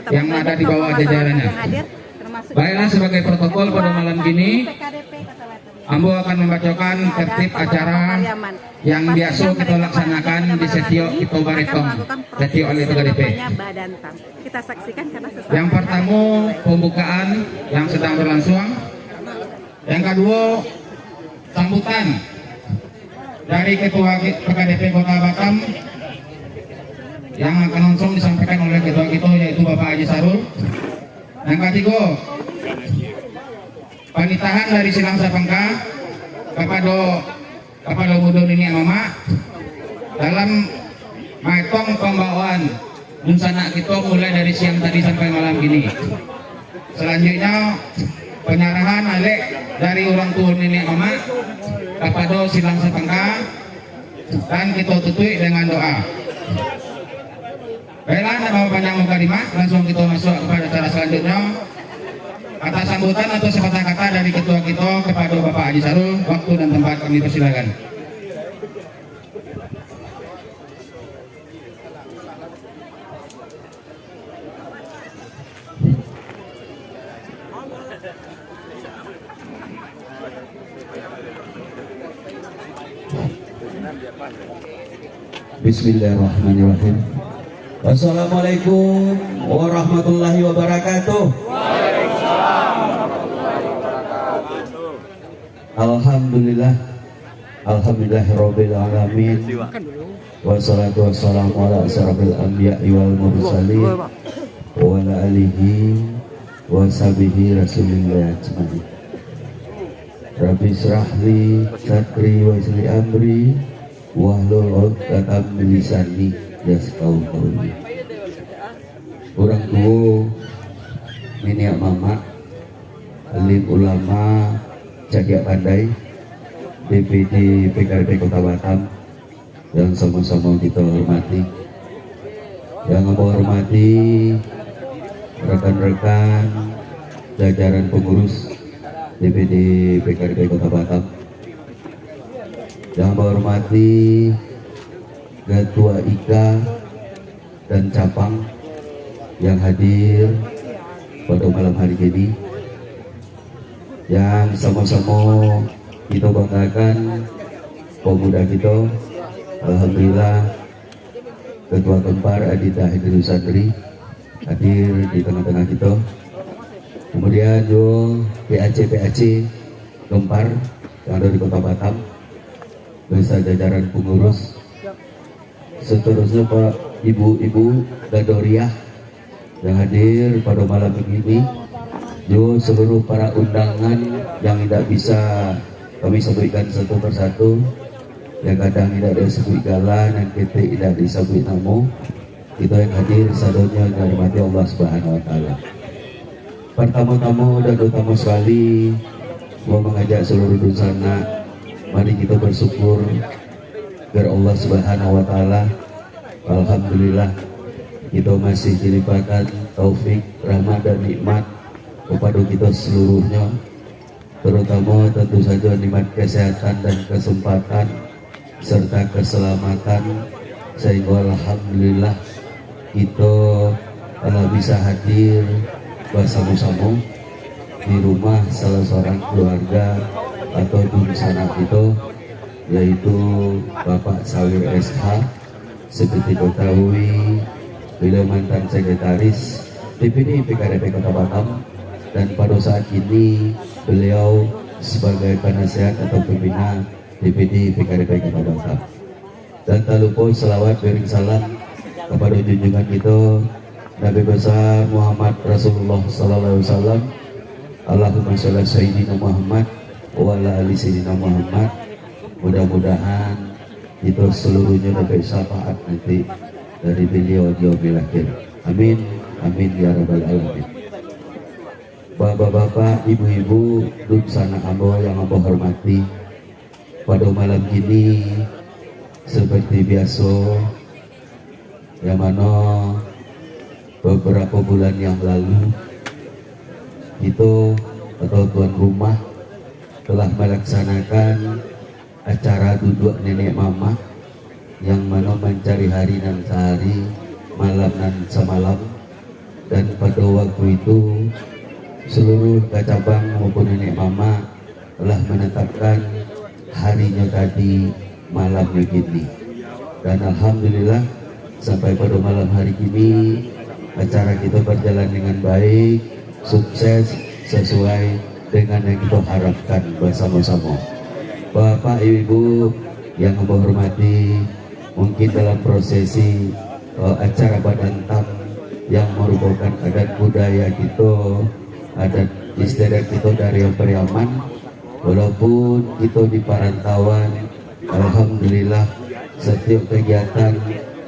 yang ada di bawah jajarannya. Baiklah, sebagai protokol pada malam ini, Ambo akan membacakan tertib acara yang biasa kita laksanakan di Setio Ito Baritong, Setio oleh PKDP. Kita saksikan karena Yang pertama pembukaan yang sedang berlangsung. Yang kedua sambutan dari Ketua PKDP Kota Batam yang akan langsung disampaikan oleh ketua kita yaitu Bapak Haji Sarul. Yang ketiga panitahan dari Silang Sapangka kepada Mudun ini Mama dalam maitong pembawaan Dunsana kita mulai dari siang tadi sampai malam gini. Selanjutnya penyerahan alek dari orang tua nenek mama kepada Silang Sapangka dan kita tutup dengan doa. Baiklah, tanpa panjang mukadimah, langsung kita masuk kepada acara selanjutnya. Atas sambutan atau sepatah kata dari ketua kita kepada Bapak Haji Sarul, waktu dan tempat kami persilakan. Bismillahirrahmanirrahim. Wassalamualaikum warahmatullahi wabarakatuh. Alhamdulillah, alhamdulillahirabbil alamin. Wassalatu wassalamu ala asyrafil anbiya'i wal mursalin wa ala alihi wa sahbihi rasulillah ajmain. Rabbi shrahli sadri wa yassir amri wahlul 'uqdatam min lisani yafqahu qawli. Orang tua minyak mama alim ulama Cadia Pandai DPD PKDP Kota Batam yang sama-sama kita hormati, yang menghormati rekan-rekan jajaran pengurus DPD PKDP Kota Batam, yang menghormati Ketua IKA dan cabang yang hadir pada malam hari ini, yang sama-sama kita banggakan pemuda kita. Alhamdulillah Ketua Gempar Adita Hidru Santri hadir di tengah-tengah kita. Kemudian juga PAC Gempar yang ada di Kota Batam beserta jajaran pengurus, seterusnya Pak Ibu-Ibu dan Doriah yang hadir pada malam ini, juga seluruh para undangan yang tidak bisa kami sebutkan satu persatu, yang kadang tidak disebut galan dan kita tidak disebut nama, kita yang hadir sadonya dari mati Allah Subhanahu Wa Taala. Pertama-tama dan utama sekali mau mengajak seluruh dusana, mari kita bersyukur kepada Allah Subhanahu Wa Taala. Alhamdulillah kita masih dilimpahkan taufik, rahmat dan nikmat kepada kita seluruhnya, terutama tentu saja nikmat kesehatan dan kesempatan serta keselamatan, sehingga alhamdulillah kita telah bisa hadir bersama-sama di rumah salah seorang keluarga atau dunsana kita, yaitu Bapak Sawir SH. Seperti ketahui, beliau mantan sekretaris DPD PKDP Kota Batam, dan pada saat ini beliau sebagai penasehat atau pembina DPD PKDP Kota Batam. Dan tak lupa selawat bering salam kepada junjungan kita Nabi besar Muhammad Rasulullah Sallallahu Alaihi Wasallam. Allahumma sholli sayyidina Muhammad wa ala ali sayyidina Muhammad. Mudah-mudahan kita seluruhnya dapat syafaat nanti dari beliau di yaumil akhir. Amin, amin ya rabbal alamin. Bapak-bapak, ibu-ibu, dunsana amba yang amba hormati, pada malam ini seperti biasa, yang mana beberapa bulan yang lalu kita atau tuan rumah telah melaksanakan acara duduk nenek mama, yang mana mencari hari dan sehari, malam dan semalam. Dan pada waktu itu seluruh cabang maupun nenek mama telah menetapkan harinya tadi, malamnya gini. Dan alhamdulillah sampai pada malam hari ini acara kita berjalan dengan baik, sukses, sesuai dengan yang kita harapkan bersama-sama. Bapak Ibu yang saya hormati, mungkin dalam prosesi acara Badan Tam yang merupakan adat budaya kita, adat istiadat kita dari Pariaman, walaupun kita di perantauan, alhamdulillah setiap kegiatan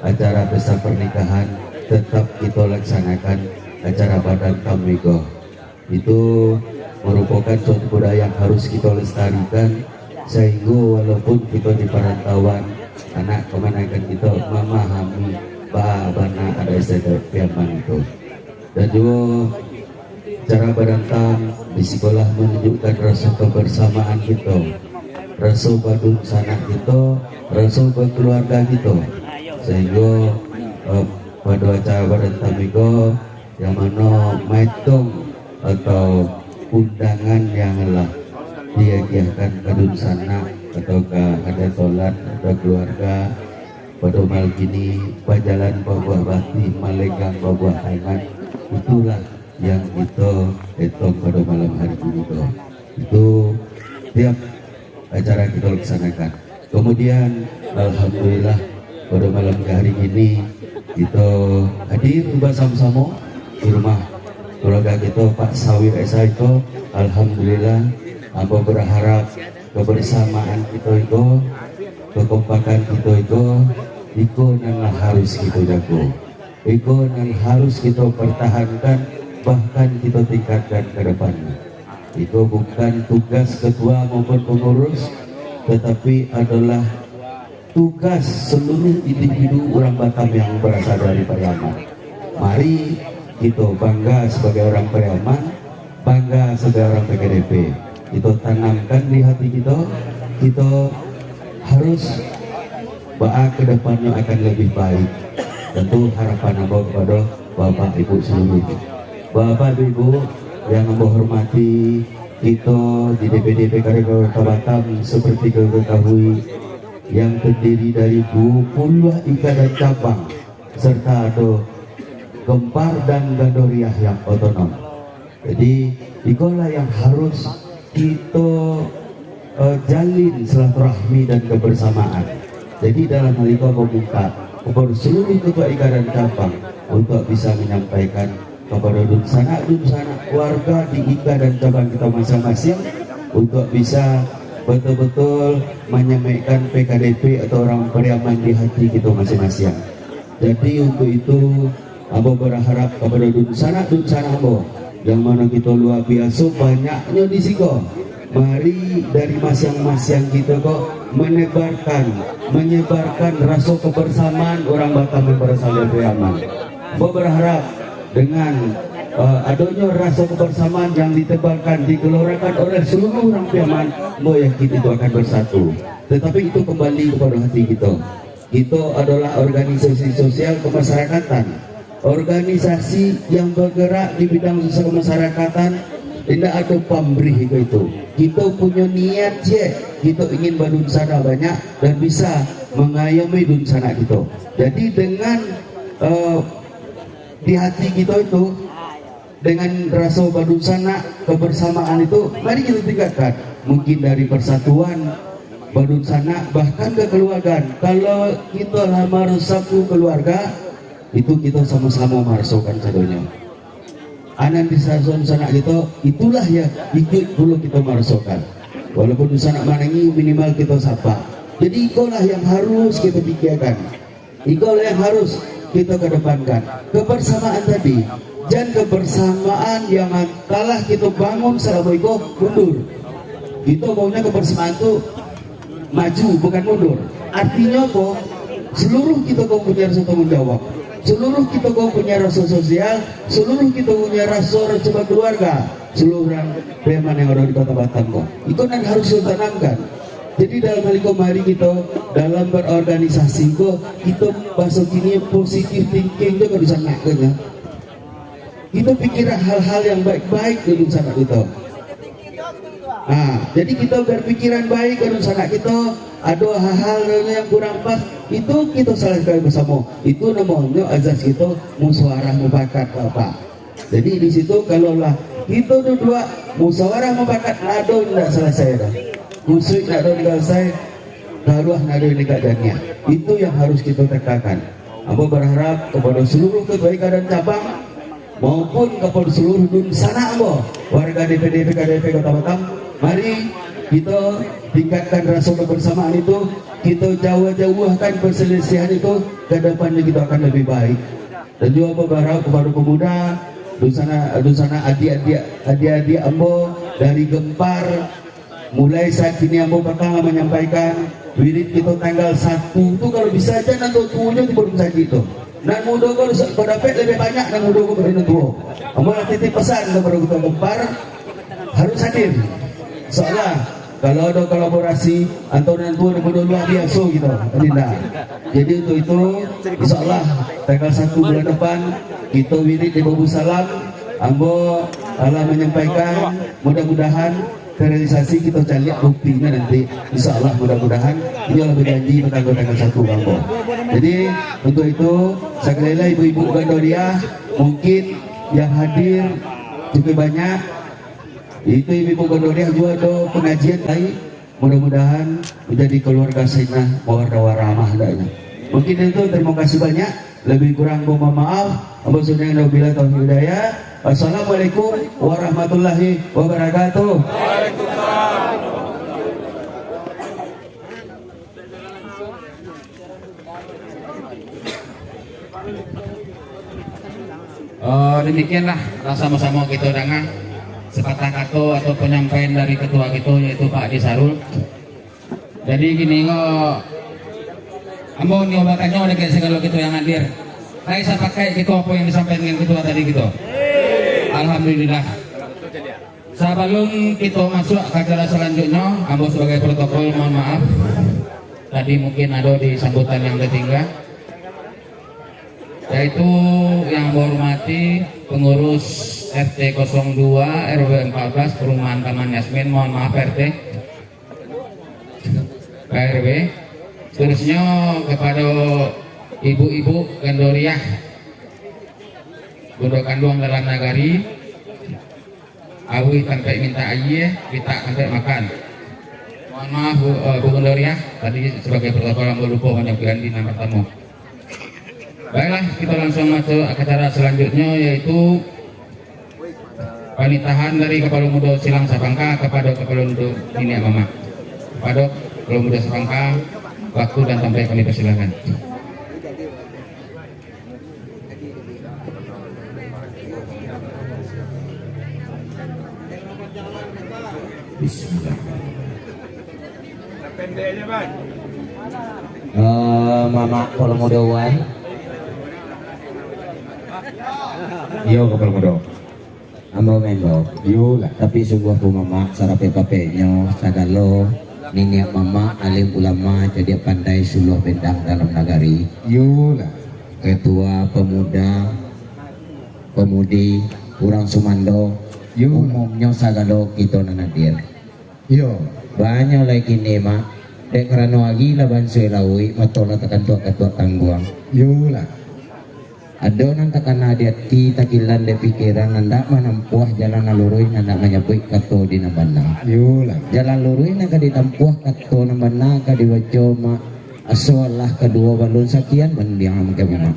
acara pesta pernikahan tetap kita laksanakan acara Badan Tam itu merupakan suatu budaya yang harus kita lestarikan, sehingga walaupun kita di perantauan, anak kemenangan kita memahami bahwa ada istiadat Pariaman itu. Dan juga cara Badan Tam di sekolah menunjukkan rasa kebersamaan kita, rasa badunsana kita, rasa keluarga kita, sehingga pada acara Badan Tam itu yang mana maitong atau undangan yang telah diagiahkan ke dunsana atau ke adat solat atau keluarga pada malam ini, pajalan babuah bakti malegang babuah hangat, itulah yang kita etong pada malam hari ini. Itu tiap acara kita laksanakan. Kemudian alhamdulillah pada malam hari ini kita hadir bersama-sama di rumah keluarga kita Pak Sawir SH itu. Alhamdulillah, apa berharap kebersamaan kita itu, kekompakan kita itu yang harus kita jaga, itu yang harus kita pertahankan, bahkan kita tingkatkan ke depannya. Itu bukan tugas ketua maupun pengurus, tetapi adalah tugas seluruh individu orang Batam yang berasal dari Pariaman. Mari kita bangga sebagai orang Pariaman, bangga sebagai orang PKDP. Kita tanamkan di hati kita, kita harus ke depannya akan lebih baik. Tentu harapan abang kepada Bapak Ibu seluruhnya. Bapak Ibu yang saya hormati, kita di DPD PKDP Kota Batam seperti kita ketahui yang terdiri dari 20 ikatan cabang serta ada gempar dan gandoriah yang otonom. Jadi itulah yang harus kita jalin silaturahmi dan kebersamaan. Jadi dalam hal itu meminta kepada seluruh ketua ikatan cabang untuk bisa menyampaikan kepada dunsana warga di ikatan cabang kita masing-masing untuk bisa betul-betul menyampaikan PKDP atau orang Pariaman di hati kita masing-masing. Jadi untuk itu Abo berharap kepada dunsana Abo yang mana kita luar biasa banyaknya di sini. Mari dari masing-masing kita kok menyebarkan rasa kebersamaan orang Batam yang berasal dari Pariaman. Abo berharap dengan adanya rasa kebersamaan yang ditebalkan, digelorkan oleh seluruh orang Pariaman, yakin itu akan bersatu. Tetapi itu kembali kepada hati kita. Kita adalah organisasi sosial kemasyarakatan, organisasi yang bergerak di bidang sosial kemasyarakatan. Tidak ada pamrih itu. Kita punya niat je, kita ingin berdunsana banyak dan bisa mengayomi dunsana kita. Jadi dengan di hati kita itu, dengan rasa berdunsana, kebersamaan itu, mari kita tingkatkan. Mungkin dari persatuan, berdunsana, bahkan kekeluargaan. Kalau kita lamar satu keluarga, itu kita sama-sama merasakan sadonya. Anak di sana kita, itulah ya ikut dulu kita merasakan. Walaupun di sana manangi minimal kita sapa. Jadi itulah yang harus kita pikirkan. Itulah yang harus kita kedepankan. Kebersamaan tadi, jangan kebersamaan yang kalah kita bangun selama itu mundur. Kita maunya kebersamaan itu maju bukan mundur. Artinya kok seluruh kita kau punya rasa tanggung jawab. Seluruh kita kau punya rasa sosial, seluruh kita punya rasa keluarga, seluruh orang Pariaman yang ada di Kota Batam kok. Itu yang harus ditanamkan. Jadi dalam hal itu mari kita dalam berorganisasi kok kita bahasa kini positive thinking itu bisa naknya. Kita pikir hal-hal yang baik-baik di sana kita. Jadi kita berpikiran baik di sana kita. Ada hal-hal yang kurang pas, itu kita selesaikan bersama. Itu namanya azas kita musyawarah mufakat Pak. Jadi di situ kalaulah kita berdua musyawarah mufakat nado tidak selesai dah. Kusuk nado selesai, taruh nado negadannya. Itu yang harus kita tekankan. Aku berharap kepada seluruh ketua dan cabang maupun kepada seluruh dunsana warga DPD PKDP Kota Batam, mari kita tingkatkan rasa kebersamaan itu, kita jauh-jauhkan perselisihan itu, ke depannya kita akan lebih baik. Dan juga berharap kepada pemuda, dusana adik-adik ambo dari Gempar, mulai saat ini ambo bakal menyampaikan wirid kita tanggal 1 itu kalau bisa aja nanti tuanya di Gunung Saji itu. Dan muda kalau dapat lebih banyak dan muda kalau beri tua. Ambo titip pesan kepada kita Gempar harus hadir. Soalnya kalau ada kolaborasi atau nanti ada luar biasa gitu, tidak. Jadi untuk itu, insya Allah tanggal 1 bulan depan kita wirid di Babu Salam, ambo Allah menyampaikan, mudah-mudahan realisasi kita cari buktinya nanti, insya Allah mudah-mudahan ini Allah berjanji tanggal 1 ambo. Jadi untuk itu sekali lagi ibu-ibu Gandoria mungkin yang hadir cukup banyak. Itu ibu Gandoria juga ada pengajian tadi, mudah-mudahan menjadi keluarga sakinah mawaddah warahmah adanya. Mungkin itu, terima kasih banyak, lebih kurang mohon maaf. Wabillahi taufiq hidayah. Wassalamualaikum warahmatullahi wabarakatuh. Demikianlah sama-sama kita dengar sepatah kata atau penyampaian dari ketua kita yaitu Pak Adi Sarul. Jadi gini kok, ambo nyobakannya oleh segala kita yang hadir. Saya pakai gitu apa yang disampaikan dengan ketua tadi gitu. Alhamdulillah. Sebelum kita masuk ke acara selanjutnya, ambo sebagai protokol mohon maaf. Tadi mungkin ada di sambutan yang tertinggal. Yaitu yang hormati pengurus RT 02 RW 14 Perumahan Taman Yasmin, mohon maaf RT RW. Seterusnya kepada ibu-ibu Gandoria Bodoh Kanduang dalam Nagari, awi sampai minta air, kita sampai makan. Mohon maaf Bu Gandoria, tadi sebagai protokol yang lupa menyampaikan di nama tamu. Baiklah, kita langsung masuk ke acara selanjutnya yaitu panitahan dari Kepala Muda Silang Sapangka kepada Kepala Muda ini Mama. Kepada Kepala Muda Sapangka, waktu dan tempat kami persilakan. Bismillah. Pendeknya Bang. Mama Kepala Muda Wan. Yo Kepala Muda. ambo membo. Yola. Tapi sungguh po mama sarape papenya sagalo niniak mama alim ulama jadi pandai suluh bendang dalam nagari. Yola. Ketua pemuda pemudi kurang Sumando umumnya sagalo kita nanadir. Yo. Banyak lagi nih mak. Dek karena lagi laban selawi matola tekan tua ketua tangguang. Yola. Ada nang tekan hati takilan de pikiran nanda menampuah jalan nalurui nanda menyebut kato di nabana. Yola. Jalan lurui nanda ditampuah kato nabana ka diwajo mak asolah kedua balon sakian mendiang kami mak.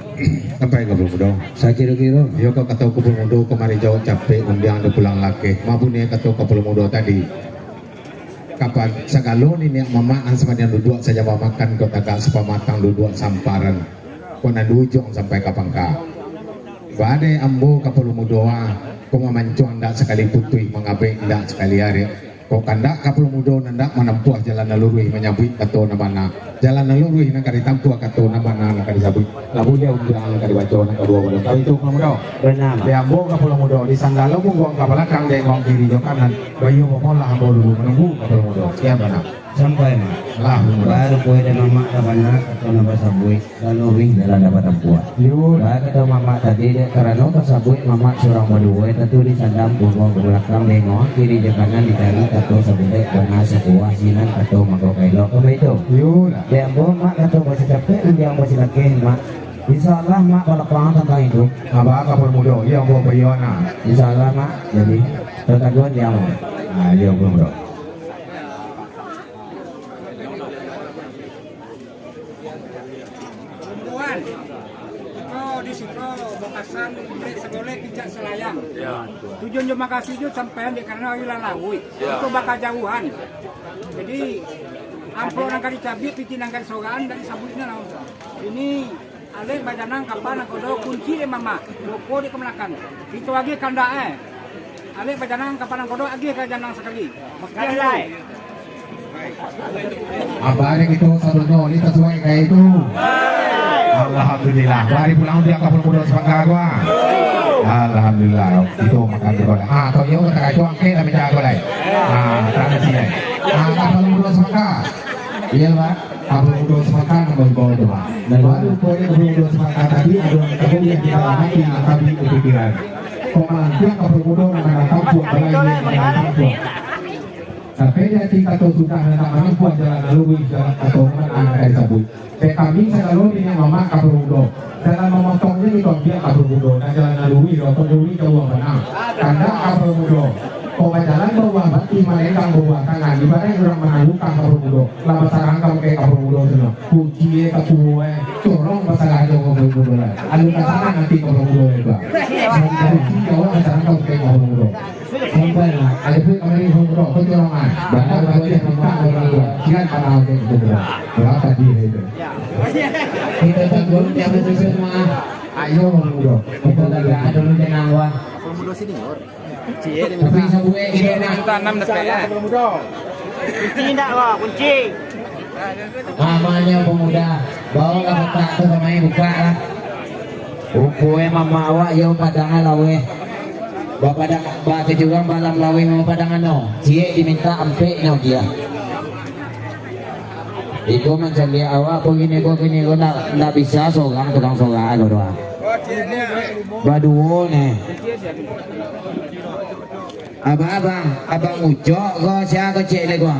Sampai ke Mudo. Saya kira-kira. Yo kok kata ke Mudo kemari jauh capek undiang ada pulang laki. Mabune kata ke Mudo tadi. Kapan sagalo ni niak mamaan sama dia duduk saja makan kau tagak sepamatang duduk samparan. Kau nak dujung sampai kapan ka. Badai ambo kapal mudoa. Kau mamancung ndak sekali putui mengabek ndak sekali hari. Kau kandak kapal mudo ndak menempuh jalan nalurui menyabut kato namana. Jalan nalurui nak kari tampuh kato namana nak kari sabut. Lalu dia bilang nak kari baca nak kedua mudo. Tahu itu kapal mudo. Benar. Dia ambo kapal mudo di sanggalo pun gua kapal belakang dia ngong kiri jauh kanan. Bayu momolah ambo dulu menunggu kapal mudo. Siapa benar? Sampai mak. Lah Baru kue dan mama kabana atau nambah sabui lalu wing jalan dapat tempuh. Yo. Baru kata mama tadi dia karena tersabut mama seorang berdua tentu di sandang buang ke belakang nengok kiri ke kanan dicari atau sabule karena sebuah sinan atau mako kailo apa itu. Yo. Dia mak kata masih capek dia masih lagi mak. Insyaallah mak kalau paham tentang itu. Abah kapal mudo. Iya ambo bayona. Insyaallah mak jadi terkaduan yang. Ah iya kapal mudo. Bakasan segolek pijak selayang. Tujuan terima kasih itu sampai di karena wilayah lawi. Itu bakal jauhan. Jadi ampun nang kali cabit piti nang kali sogaan dari sabutnya lah. Ini alek badanang kapan aku do kunci deh mama. Loko di kemelakan. Itu lagi kandae. Alek badanang kapan aku do lagi kajanang sekali. Makanya Apa ada gitu saudara ini sesuai kayak itu. Alhamdulillah. Mari pulang dia kapal mudo sepakat gua. Alhamdulillah. Itu makan juga. Ah, kau yo kata cuang ke tapi jago lai. Ah, tradisi lai. Ah, kapal mudo sepakat. Iya pak. Kapal mudo sepakat bawa itu pak. Dan baru kau kapal mudo sepakat tadi ada kapal yang kita hati kami kepikiran. Komandan kapal mudo nama kampung berlari. Tapi dia tingkat sudah hendak mampu jalan lalu jalan atau mana dari sabut. Kami selalu ini mama kapal mudo. Jalan memotongnya itu dia kapal mudo. Dan jalan lalu atau lalu jauh mana. Karena kapal mudo. Kau jalan bawah bati mereka bawah kanan. Di mana orang menalukan kapal mudo. Lama sarang kau kayak kapal mudo semua. Kunci kue corong masalah itu kapal mudo lah. Alu kasana nanti kapal mudo itu. Kunci jauh sarang kau kayak kapal mudo. Sampai lah, ada pun kemarin hongkong, kau corongan, bahkan baca tentang orang tua, jangan parah ke itu berapa dia itu. Kita tanggung jawab itu semua. Ayo hongkong, kita lagi ada lu jangan wah. Hongkong senior. Tapi sabue kita nak tanam dekat ya. Kunci tak wah, kunci. Namanya pemuda, bawa ke kotak tu kemain buka lah. Ukue mama awak yo padangan lawe. Bapak dah baca juga malam lawi mau padangan no. Cie diminta ampe no dia. Itu mencari awak begini kok nak bisa sogang tukang sogang doa. Baduo nih. Abang ucok kau siapa cek le gua.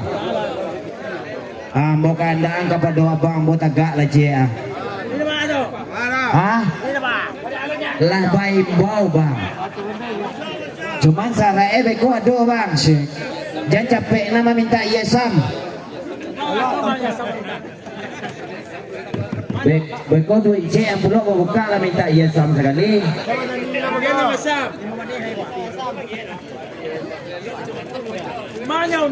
Mau kandang kepada abang mau tagak lah cek ah. Hah? Lah baik bau bang. Cuman sarai beko aduh bang. Jangan capek nama minta yesam. Beko tu ije yang pulau buka lah minta yesam sekali. Manya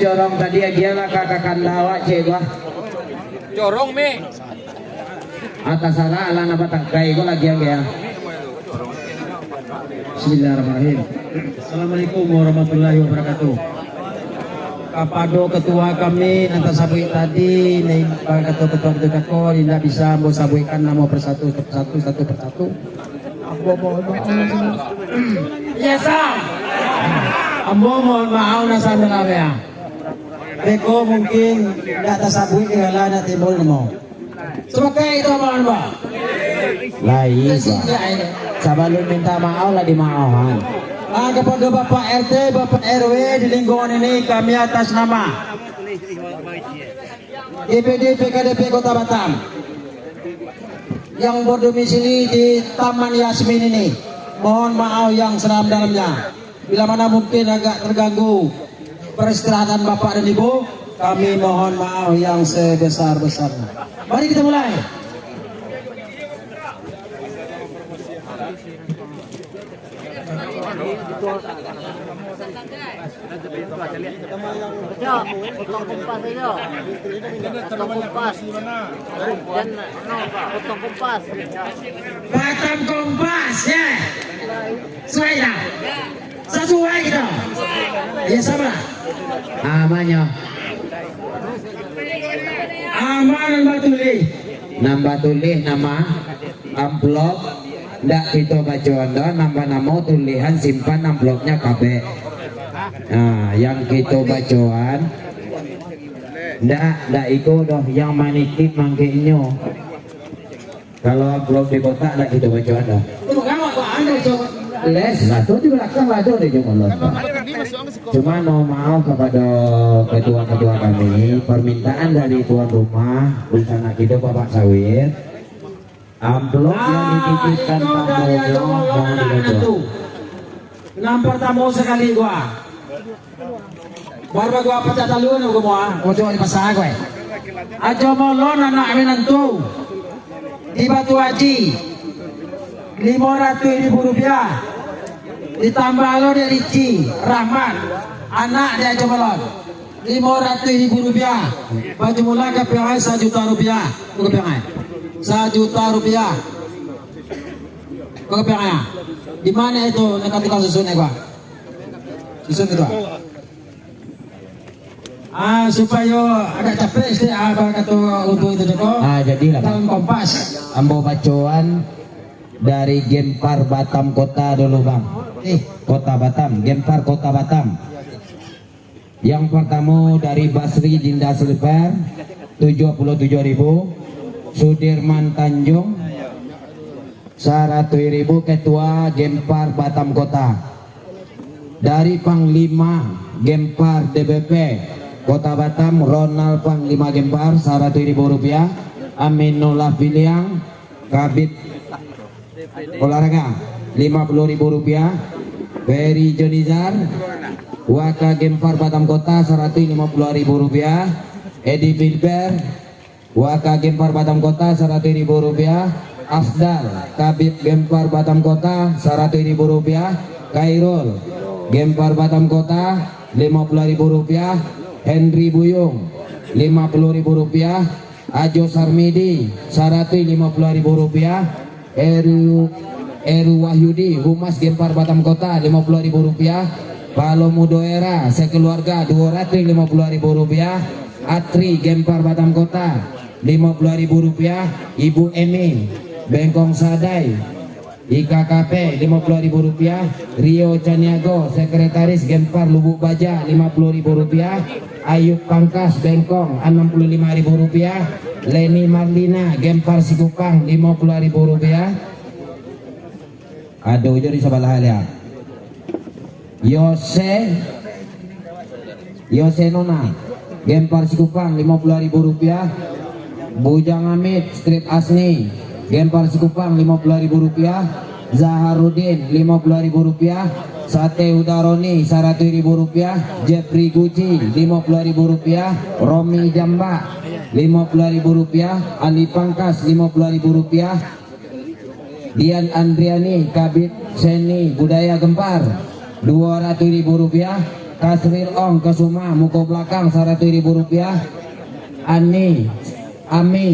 corong tadi dia lah kakak kandawa cek gua. corong me. Atas sana ala napa tangkai gua lagi ya. Bismillahirrahmanirrahim. Assalamualaikum warahmatullahi wabarakatuh. Kapado ketua kami nanti sabui tadi nih ketua tidak bisa mau sabuikan nama persatu satu persatu. Ya Sam. Ambo mohon maaf na sa ya. Beko mungkin tidak tersabui kegala na timbul nemo. Sebagai itu mohon ba? Lain. Sabalun minta maaf lah di maahan. Kepada Bapak RT, Bapak RW di lingkungan ini kami atas nama DPD PKDP Kota Batam yang berdomisili di Taman Yasmin ini, mohon maaf yang sedalam-dalamnya. Bila mana mungkin agak terganggu peristirahatan Bapak dan Ibu, kami mohon maaf yang sebesar-besarnya. Mari kita mulai. Potong kompas aja. Potong kompas. Dan potong kompas. Batam Kompas ya. Sesuai dah. Sesuai gitu. Ya sama. Amannya. Aman nambah tulis nama amplop. Ndak kita baca anda nama-nama tulisan simpan amplopnya KB. Nah, yang kita bacaan ndak itu doh yang manitip mangkeinyo. Kalau amplop di kotak ndak kita bacaan dah. Les lah tuh di belakang lah tuh deh cuma mau maaf kepada ketua-ketua kami, permintaan dari tuan rumah bersama kita Bapak Sawit, amplop yang dititipkan tamunya mohon dibaca. Nampar tamu sekali gua. Baru gua pecah taluan gua mau gua coba di pasar gue. Ajo molon anak menantu di Batu Haji 500.000 rupiah. Ditambah lo dari Ci Rahman anak dia Ajo molon 500.000 rupiah. Baju mula KPI 1 juta rupiah. KPI 1 juta rupiah. KPI di mana itu nekat tukang susunnya gua? Susun itu. Supaya agak capek sih apa kata untuk itu Joko. Jadilah tahun Kompas ambo bacoan dari Gempar Batam Kota dulu Bang. Kota Batam, Gempar Kota Batam. Yang pertama dari Basri Dinda Silver 77.000, Sudirman Tanjung 100.000 Ketua Gempar Batam Kota. Dari Panglima Gempar DBP Kota Batam Ronald Panglima Gempar 100.000 rupiah. Aminullah Biliang Kabit Olahraga 50.000 rupiah. Ferry Jonizar Waka Gempar Batam Kota 150.000 rupiah. Edi Bilber Waka Gempar Batam Kota 100.000 rupiah. Afdal Kabit Gempar Batam Kota 100.000 rupiah. Kairul Gempar Batam Kota 50.000 rupiah. Henry Buyung 50.000 rupiah. Ajo Sarmidi 150.000 rupiah. Eru Wahyudi Humas Gempar Batam Kota 50.000 rupiah. Palomudoera sekeluarga 250.000 rupiah. Atri Gempar Batam Kota 50.000 rupiah. Ibu Emi Bengkong Sadai IKKP 50.000 rupiah. Rio Caniago Sekretaris Gempar Lubuk Baja 50.000 rupiah. Ayub Pangkas Bengkong 65.000 rupiah. Leni Marlina Gempar Sikupang 50.000 rupiah. Aduh jadi sebelah ya. Yose Nona Gempar Sikupang 50.000 rupiah. Bujang Amit Strip Asni Gempar Sikupang 50.000 rupiah. Zaharudin 50.000 rupiah. Sate Udaroni 100.000 rupiah. Jeffrey Guci 50.000 rupiah. Romi Jamba 50.000 rupiah. Ali Pangkas 50.000 rupiah. Dian Andriani Kabit Seni Budaya Gempar 200.000 rupiah. Kasril Ong Kesuma Muko Belakang 100.000 rupiah. Ami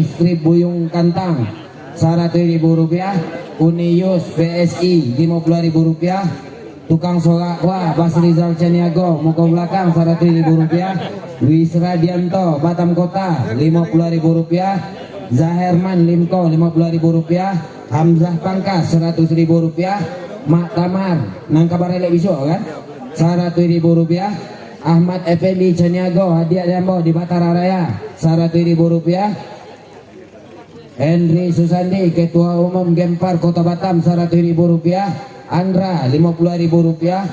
Strip Buyung Kantang 100.000 rupiah. Unius BSI 50.000 rupiah. Tukang Sokakwa Basrizal Caniago Muko Belakang 100.000 rupiah. Luis Radianto Batam Kota 50.000 rupiah. Zaherman Limko 50.000 rupiah. Hamzah Pangkas 100.000 rupiah. Mak Tamar nang kabar elek besok kan 100.000 rupiah. Ahmad Effendi Caniago hadiah Jambo di Batara Raya 100.000 rupiah. Henry Susandi Ketua Umum Gempar Kota Batam 100.000 rupiah. Andra 50.000 rupiah.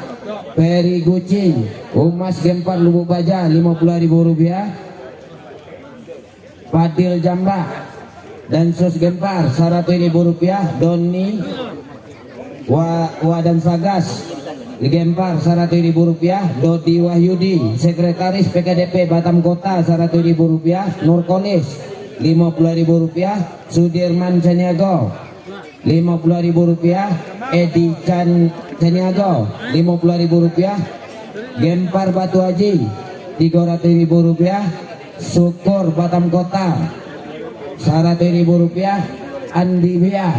Peri Gucing Humas Gempar Lubuk Baja 50.000 rupiah. Fadil Jamba dan Sus Gempar 100.000 rupiah. Doni Wadan Sagas Gempar 100.000 rupiah. Dodi Wahyudi Sekretaris PKDP Batam Kota 100.000 rupiah. Nurkolis 50.000 rupiah. Sudirman Caniago 50.000 rupiah. Edi Caniago 50.000 rupiah. Gempar Batu Haji 300.000 rupiah. Syukur Batam Kota 100.000 rupiah. Andi Bia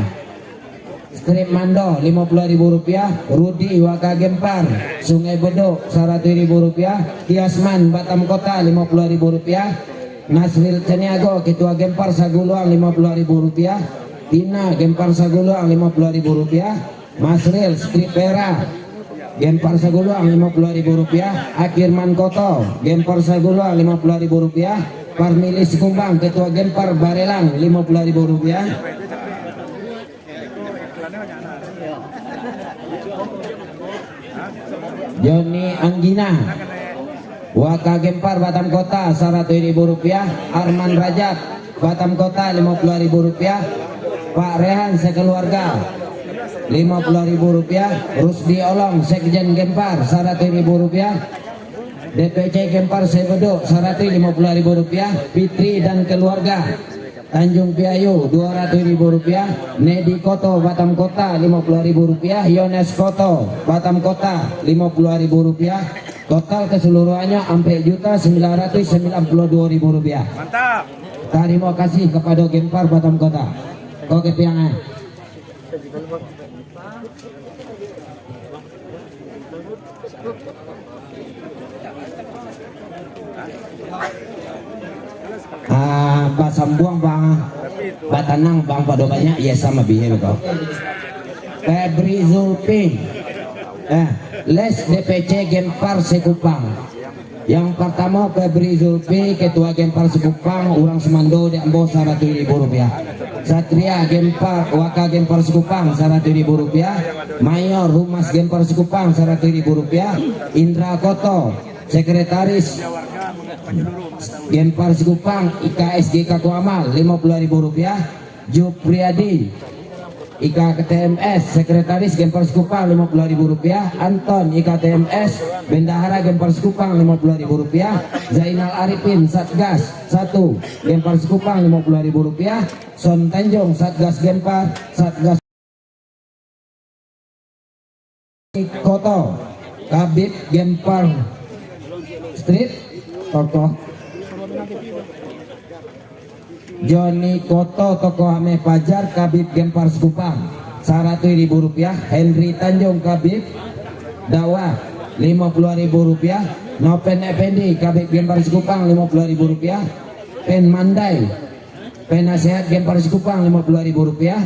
Strip Mando 50.000 rupiah. Rudi Waka Gempar Sungai Bedok 100.000 rupiah. Tiasman Batam Kota 50.000 rupiah. Nasril Caniago Ketua Gempar Saguluang 50.000 rupiah. Tina Gempar Saguluang 50.000 rupiah. Masril Strip Pera Gempar Saguluang 50.000 rupiah. Akirman Koto Gempar Saguluang 50.000 rupiah. Parmilis Kumbang Ketua Gempar Barelang 50.000 rupiah. Joni Anggina Waka Gempar Batam Kota 100.000 rupiah. Arman Rajab Batam Kota 50.000 rupiah. Pak Rehan sekeluarga 50.000 rupiah. Rusdi Olong Sekjen Gempar 100.000 rupiah. DPC Gempar Sebedok 150.000 rupiah. Fitri dan keluarga Tanjung Piayu 200.000 rupiah. Nedi Koto Batam Kota 50.000 rupiah. Yones Koto Batam Kota 50.000 rupiah. Total keseluruhannya 4.992.000 rupiah. Mantap. Terima kasih kepada Gempar Batam Kota. Oke piangan. Basambuang bang Batanang bang pada banyak ya sama bihe betul. Febri Zulfi Les DPC Gempar Sekupang. Yang pertama Febri Zulfi Ketua Gempar Sekupang Urang Semando di Ambo 100.000 rupiah. Satria Gempar Waka Gempar Sekupang 100.000 rupiah. Mayor Humas Gempar Sekupang 100.000 rupiah. Indra Koto Sekretaris Gempar Sekupang IKSG Kaku Amal 50.000 rupiah. Jupriadi IKTMS Sekretaris Gempar Sekupang 50.000 rupiah. Anton IKTMS Bendahara Gempar Sekupang 50.000 rupiah. Zainal Arifin Satgas 1 Gempar Sekupang 50.000 rupiah. Son Tanjung Satgas Gempar Satgas Koto Kabib Gempar Street Tokoh Joni Koto Tokoh Ame Pajar Kabib Gempar Sekupang 100.000 rupiah. Henry Tanjung Kabib Dawa 50.000 rupiah. Nopen Effendi Kabib Gempar Sekupang 50.000 rupiah. Pen Mandai Penasehat Gempar Sekupang 50.000 rupiah.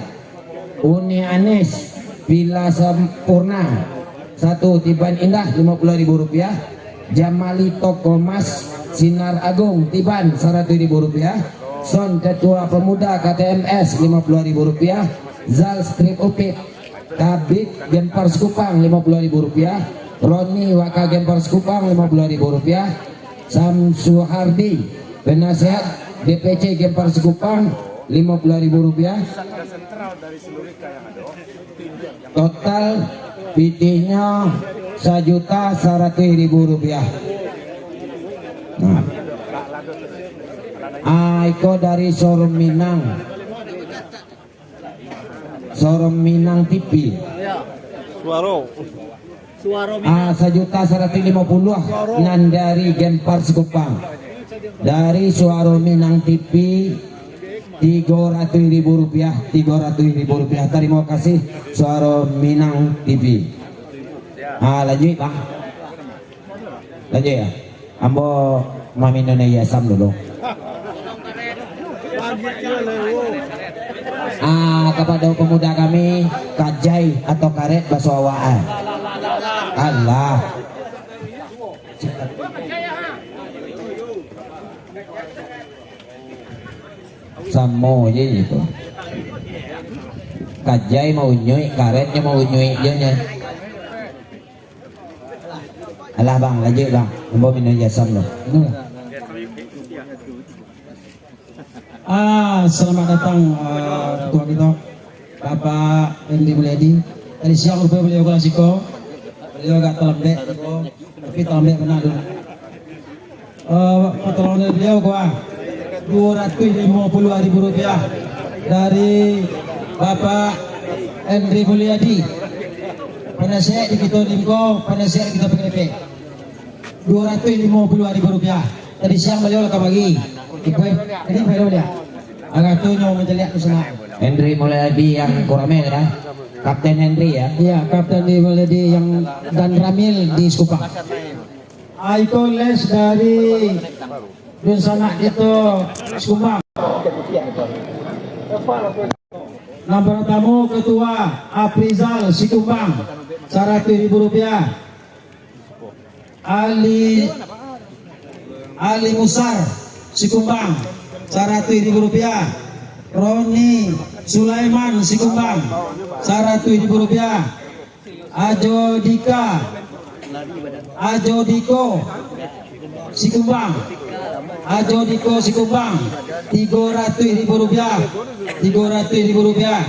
Uni Anis Villa Sempurna 1 Tiban Indah 50.000 rupiah. Jamali Toko Mas Sinar Agung Tiban 100.000 rupiah. Son Ketua Pemuda KTMS 50.000 rupiah. Zal Strip Upit Kabib Gempar Sekupang 50.000 rupiah. Roni Waka Gempar Sekupang 50.000 rupiah. Samsu Hardi Penasehat DPC Gempar Sekupang 50.000 rupiah. Total PT-nya 1.100.000 rupiah. Nah. Aiko dari Sorong Minang TV. Suaro 1.150.000 nan dari Gempar Sekupang. Dari Suaro Minang TV 300.000 rupiah. 300.000 rupiah. Terima kasih Suaro Minang TV. Lanjut bang. Lanjut ya. Ambo Mami Nona Yasam dulu. Kepada pemuda kami kajai atau karet baso awaan. Allah. Samo aja gitu. Kajai mau nyui, karetnya mau nyui dia nya. Alah bang, lanjut bang. Mau minum jasam loh. Selamat datang ketua kita Bapak Henry Mulyadi. Tadi siang lupa beliau klasiko. Beliau agak terlembek, tapi terlembek benar dulu. Pertolongan dari beliau gua 250.000 rupiah dari Bapak Henry Mulyadi, penasihat di kita Limko, penasihat kita PKDP. 250.000 rupiah. Tadi siang beliau akan bagi. Ini beliau dia. Agak tuh nyawa menjeliak ke sana. Henry Mulyadi yang Kuramil ya, Kapten Henry ya. Iya, Kapten Henry Mulyadi yang dan Ramil di Skupang. Ikon les dari Dunsana itu Skupang. Nomor tamu Ketua Aprizal Sikumbang 100.000 rupiah. Ali Musar Sikumbang 100.000 rupiah. Roni Sulaiman Sikumbang 100.000 rupiah. Ajo Diko Sikumbang 300.000 rupiah. 300.000 rupiah.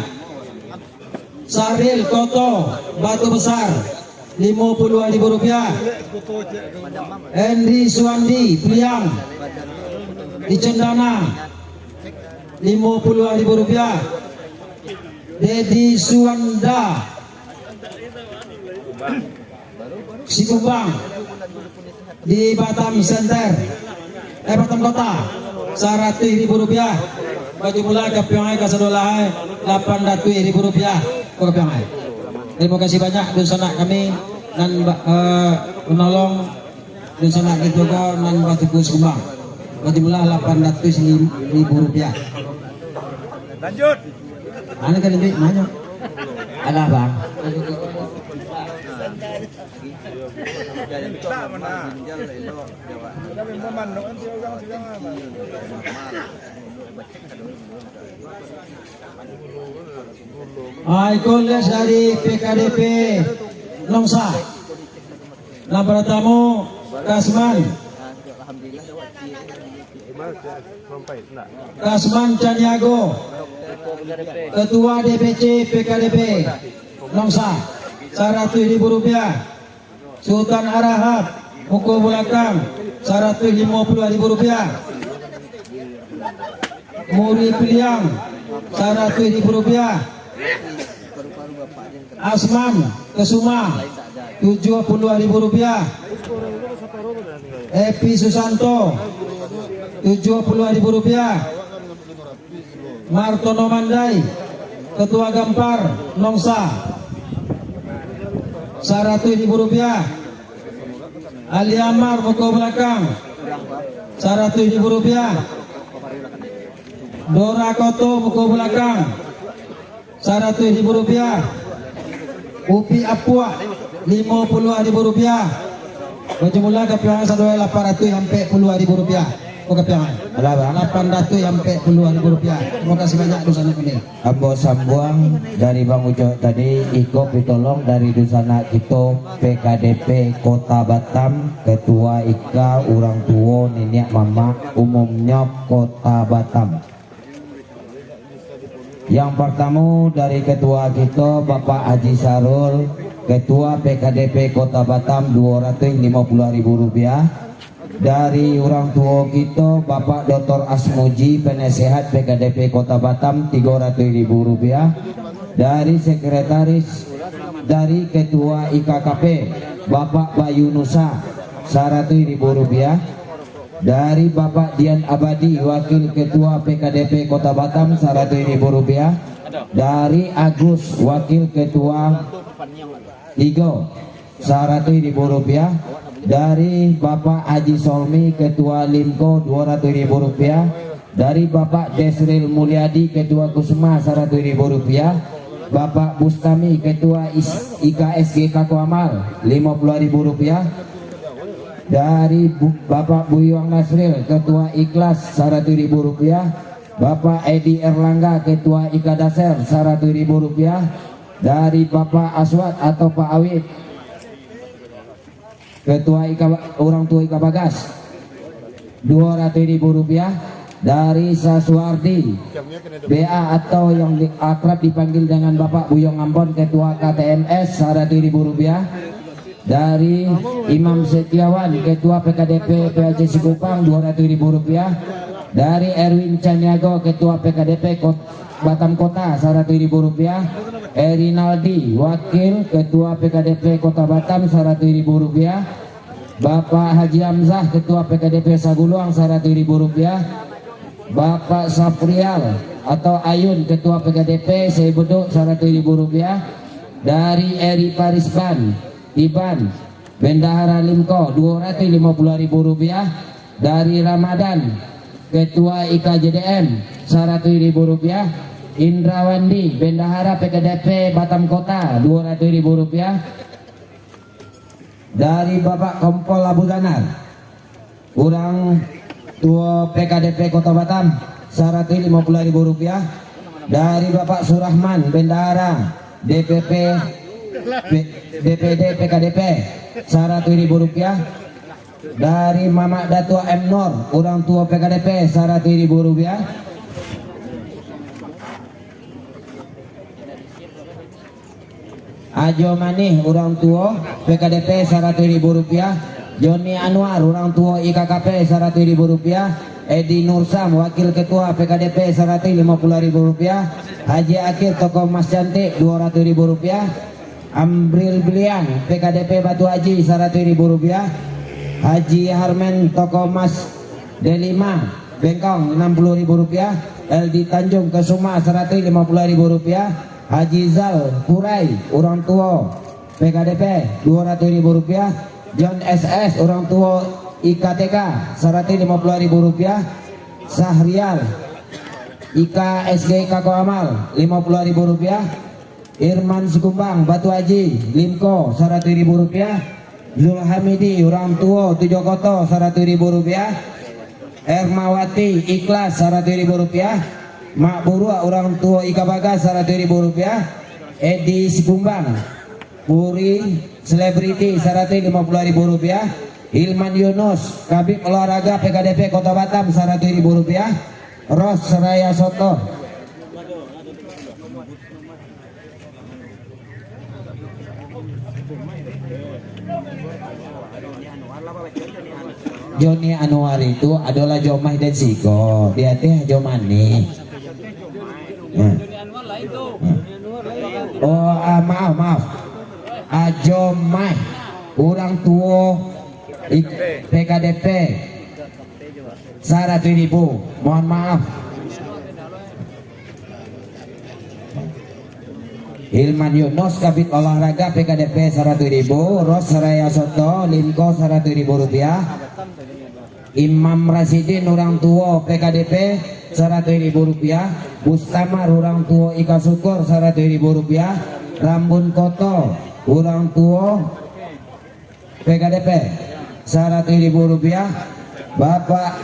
Saril Koto Batu Besar 50.000 rupiah. Henry Suwandi Priang di Cendana 50.000 rupiah. Dedi Suwanda Sikumbang di Batam Center, Batam Kota 100.000 rupiah. Baju mula kepiangai kasadolai 800.000 rupiah. Kepiangai. Terima kasih banyak Dunsana kami dan menolong Dunsana itu kau dan Batuku Sikumbang. Baju mula 800.000 rupiah. Lanjut. Mana kan lebih banyak? Ada bang. Ikon les dari PKDP Nongsa. Nomor tamu Kasman Caniago, Ketua DPC PKDP Nongsa 100.000 rupiah. Sultan Arahat Muko Bulakang 150.000 rupiah. Muri Piliang 100.000 rupiah. Asman Kesuma 70.000 rupiah. Epi Susanto 70.000 rupiah. Martono Mandai Ketua Gampar Nongsa 100.000 rupiah. Ali Amar Muko Belakang 100.000 rupiah. Dora Koto Muko Belakang 100.000 rupiah. Upi Apua 50.000 rupiah. Baju mula kepiangan 800 sampai 10.000 rupiah. Kepiangan 800 sampai 10.000 rupiah. Terima kasih banyak Dunsana kami. Ambo Sambuang dari Bang Ujo tadi ikut ditolong dari Dunsana Kito PKDP Kota Batam, Ketua Ika Urang Tuo Nenek Mama Umumnya Kota Batam. Yang pertama dari Ketua kita Bapak Haji Sarul, Ketua PKDP Kota Batam 250.000 rupiah. Dari orang tua kita Bapak Dr. Asmuji penasehat PKDP Kota Batam 300.000 rupiah. Dari sekretaris dari Ketua IKKP Bapak Bayu Nusa 100.000 rupiah. Dari Bapak Dian Abadi Wakil Ketua PKDP Kota Batam 100.000 rupiah. Dari Agus Wakil Ketua Ligo 100.000 rupiah. Dari Bapak Haji Solmi Ketua Limko 200.000 rupiah. dari Bapak Desril Mulyadi Ketua Kusuma Rp100.000, Bapak Bustami Ketua IKSG Kaku Amal Rp50.000, dari Bapak Buyong Nasril Ketua Ikhlas Rp100.000, Bapak Edi Erlangga Ketua Ikadasel Rp100.000, dari Bapak Aswad atau Pak Awit Ketua Orang Tua Ika Bagas Rp200.000, dari Saswardi BA atau yang akrab dipanggil dengan Bapak Buyong Ambon Ketua KTMS Rp100.000, dari Imam Setiawan Ketua PKDP PAC Sikupang Rp200.000, dari Erwin Caniago Ketua PKDP Batam Kota Rp100.000, Erinaldi Wakil Ketua PKDP Kota Batam Rp100.000, Bapak Haji Hamzah Ketua PKDP Saguluang Rp100.000, Bapak Saprial atau Ayun Ketua PKDP Seibuduk Rp100.000, dari Eri Parisban Iban Bendahara Limko Rp250.000, dari Ramadan Ketua IKJDM Rp100.000, Indrawandi Bendahara PKDP Batam Kota Rp200.000, dari Bapak Kompol Abu Ganar Urang Tua PKDP Kota Batam Rp150.000, dari Bapak Surahman Bendahara DPP DPD PKDP Rp100.000, dari Mamak Datua M Nur Orang Tua PKDP Rp100.000, Ajo Manih Orang Tua PKDP Rp100.000, Joni Anwar Orang Tua IKKP Rp100.000, Edi Nursam Wakil Ketua PKDP Rp150.000, Haji Akhir Tokoh Mas Cantik Rp200.000, Ambril Bilian PKDP Batu Haji Rp100.000, Haji Harmen Tokoh Mas D5 Bengkong Rp60.000, Eldi Tanjung Kesuma Rp150.000, Haji Zal Purai Orang Tua PKDP Rp200.000, John SS Orang Tua IKTK Rp150.000, Sahrial IKSG Kako Amal Rp50.000, Irman Sikumbang Batu Haji Limko Rp100.000, Zulhamidi Orang Tua Tujokoto Rp100.000, Ermawati Ikhlas Rp100.000, Mak Burua Orang Tua Ika Bagas Rp100.000, Edi Sikumbang Puri Selebriti Rp150.000, Ilman Yunus Kabib Olahraga PKDP Kota Batam Rp100.000, Ros Seraya Soto Joni Anwar itu adalah Jomah dan Siko, dia teh Jomani. Oh maaf Jomah Orang Tua PKDP Rp100.000, mohon maaf. Ilman Yunus Kabit Olahraga PKDP Rp100.000, Ros Seraya Soto Limko Rp100.000, Imam Rasidin Orang Tua PKDP Rp100.000, Bustamar Orang Tua Ika Syukur Rp100.000, Rambun Koto Orang Tua PKDP Rp100.000, Bapak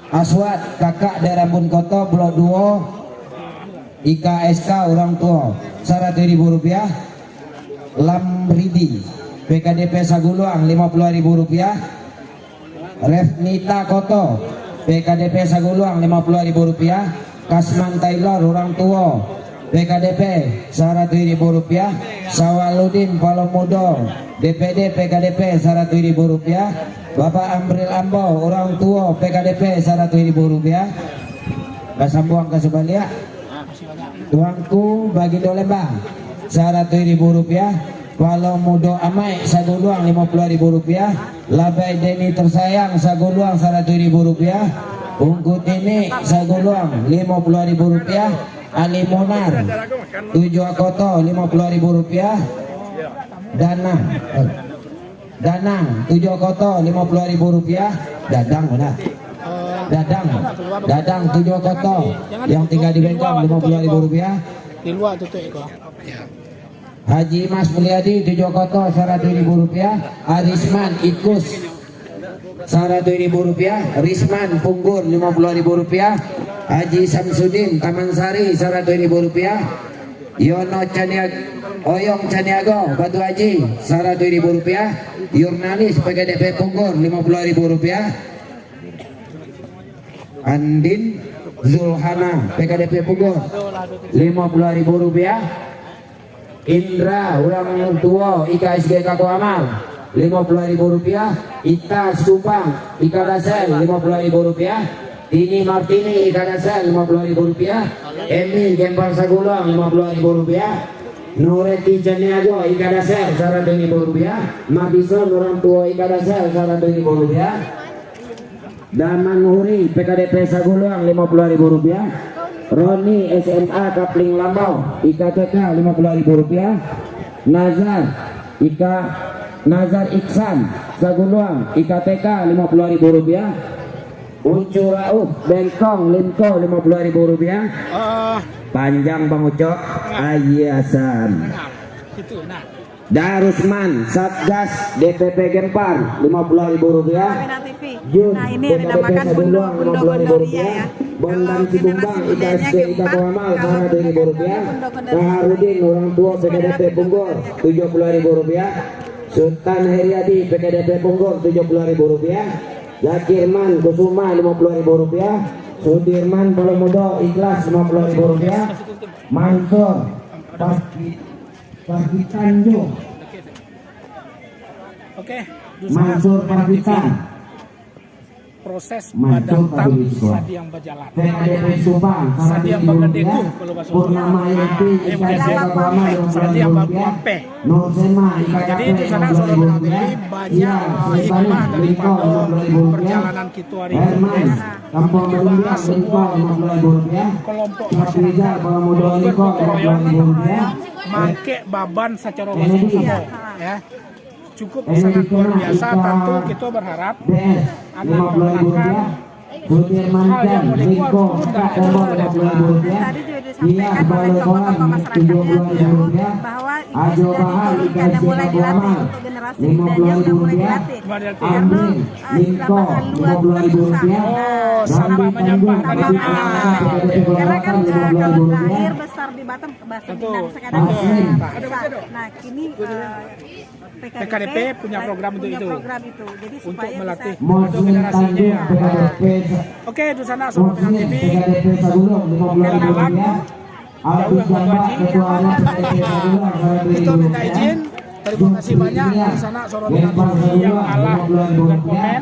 Aswad Kakak dari Rambun Koto Blok 2 IKSK Orang Tua Rp100.000, Lamridi PKDP Saguluang Rp50.000, Refnita Koto PKDP Saguluang Rp50.000, Kasman Taylor Orang Tua PKDP Rp100.000, Sawaludin Palomudo DPD PKDP Rp100.000, Bapak Amril Ambo Orang Tua PKDP Rp100.000, Kasambuang Kasubalia Tuanku Bagindo Lembang Rp100.000, Palomudo Amai Saguluang Rp50.000, Labai Deni Tersayang Saguluang Rp100.000, Ungkut ini Saguluang Rp50.000, Ali Monar Tujuh Koto Rp50.000, Danang Tujuh Koto Rp50.000, Dadang mana? Dadang 7 koto yang tinggal di Bengkong Rp50.000. Di luar tutup Eko. Haji Mas Mulyadi 7 koto Rp100.000. Arisman Ikus Rp100.000. Risman Punggur Rp50.000. Haji Samsudin Taman Sari Rp100.000. Yono Oyong Caniago Batu Haji Rp100.000. Jurnalis PKDP Punggur Rp50.000. Andin Zulhana PKDP Punggur Rp50.000. Indra orang tua IKSG Kako Amal Rp50.000. Ita Supang Ika Dasel Rp50.000. Tini Martini Ika Dasel Rp50.000. Emil Gempar Sagulang Rp50.000. Nureti Caniago Ika Dasel Rp100.000. Madison orang tua Ika Dasel Rp100.000. Daman Huri PKDP Saguluang Rp50.000. Roni SMA Kapling Lambau IKTK Rp50.000. Nazar Iksan Saguluang IKTK Rp50.000. Uncu Rauf Bengkong Limko Rp50.000. Panjang Bang Ucok Ayasan. Darusman Satgas DPP Gempar Rp50.000. Jun Nah ini yang dinamakan Bundo Gondoria ya. Bondang Cibumbang IKSG Ika Koamal Rp100.000. Raharudin orang tua PKDP Punggur Rp70.000. Sultan Heriadi PKDP Punggur Rp70.000. Zakirman Kusuma Rp50.000. Sudirman Polomudo Ikhlas Rp50.000. Mansur Parkitanjo Mansur Parkitan proses Badantam Sadiang berjalan. PKDP Subang Sadiang Bagedegu kalau bahasa Purnama Yanti Sadiang Baguampe. Jadi di sana Saudara Minang TV banyak hikmah daripada perjalanan kita hari ini. Bagaimana semua kelompok masyarakat bergotong royong make baban secara bersama-sama ya. Cukup sangat luar biasa. Tentu kita berharap anak melakukan hal yang molekuler turun dari Tadi juga disampaikan oleh tokoh-tokoh masyarakat bahwa itu sudah diturunkan dan mulai dilatih untuk generasi mudanya sudah mulai dilatih karena istilahnya luar susah. Salah menyampah tadi. Karena kan kalau lahir besar di Batam bahasa Minang sekadang susah. Nah kini PKDP punya program untuk itu. Jadi Untuk supaya melatih bisa generasinya ya. Oke, di sana Sobat Minang TV. Kenalan jauh yang Batu Haji. Kita minta izin. Terima kasih banyak di sana Sobat Minang TV yang kalah berkomen,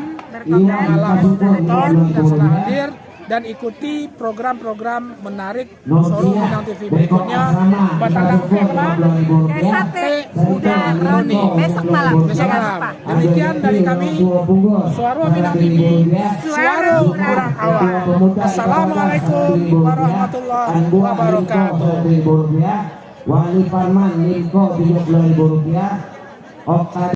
yang kalah menonton dan sudah hadir dan ikuti program-program menarik Soro Minang TV berikutnya. Batang Kema, Sate udah Roni besok malam. Demikian dari kami Suara Minang TV, suara orang awal. Assalamualaikum warahmatullahi wabarakatuh. Wali Parman Niko Rp70.000.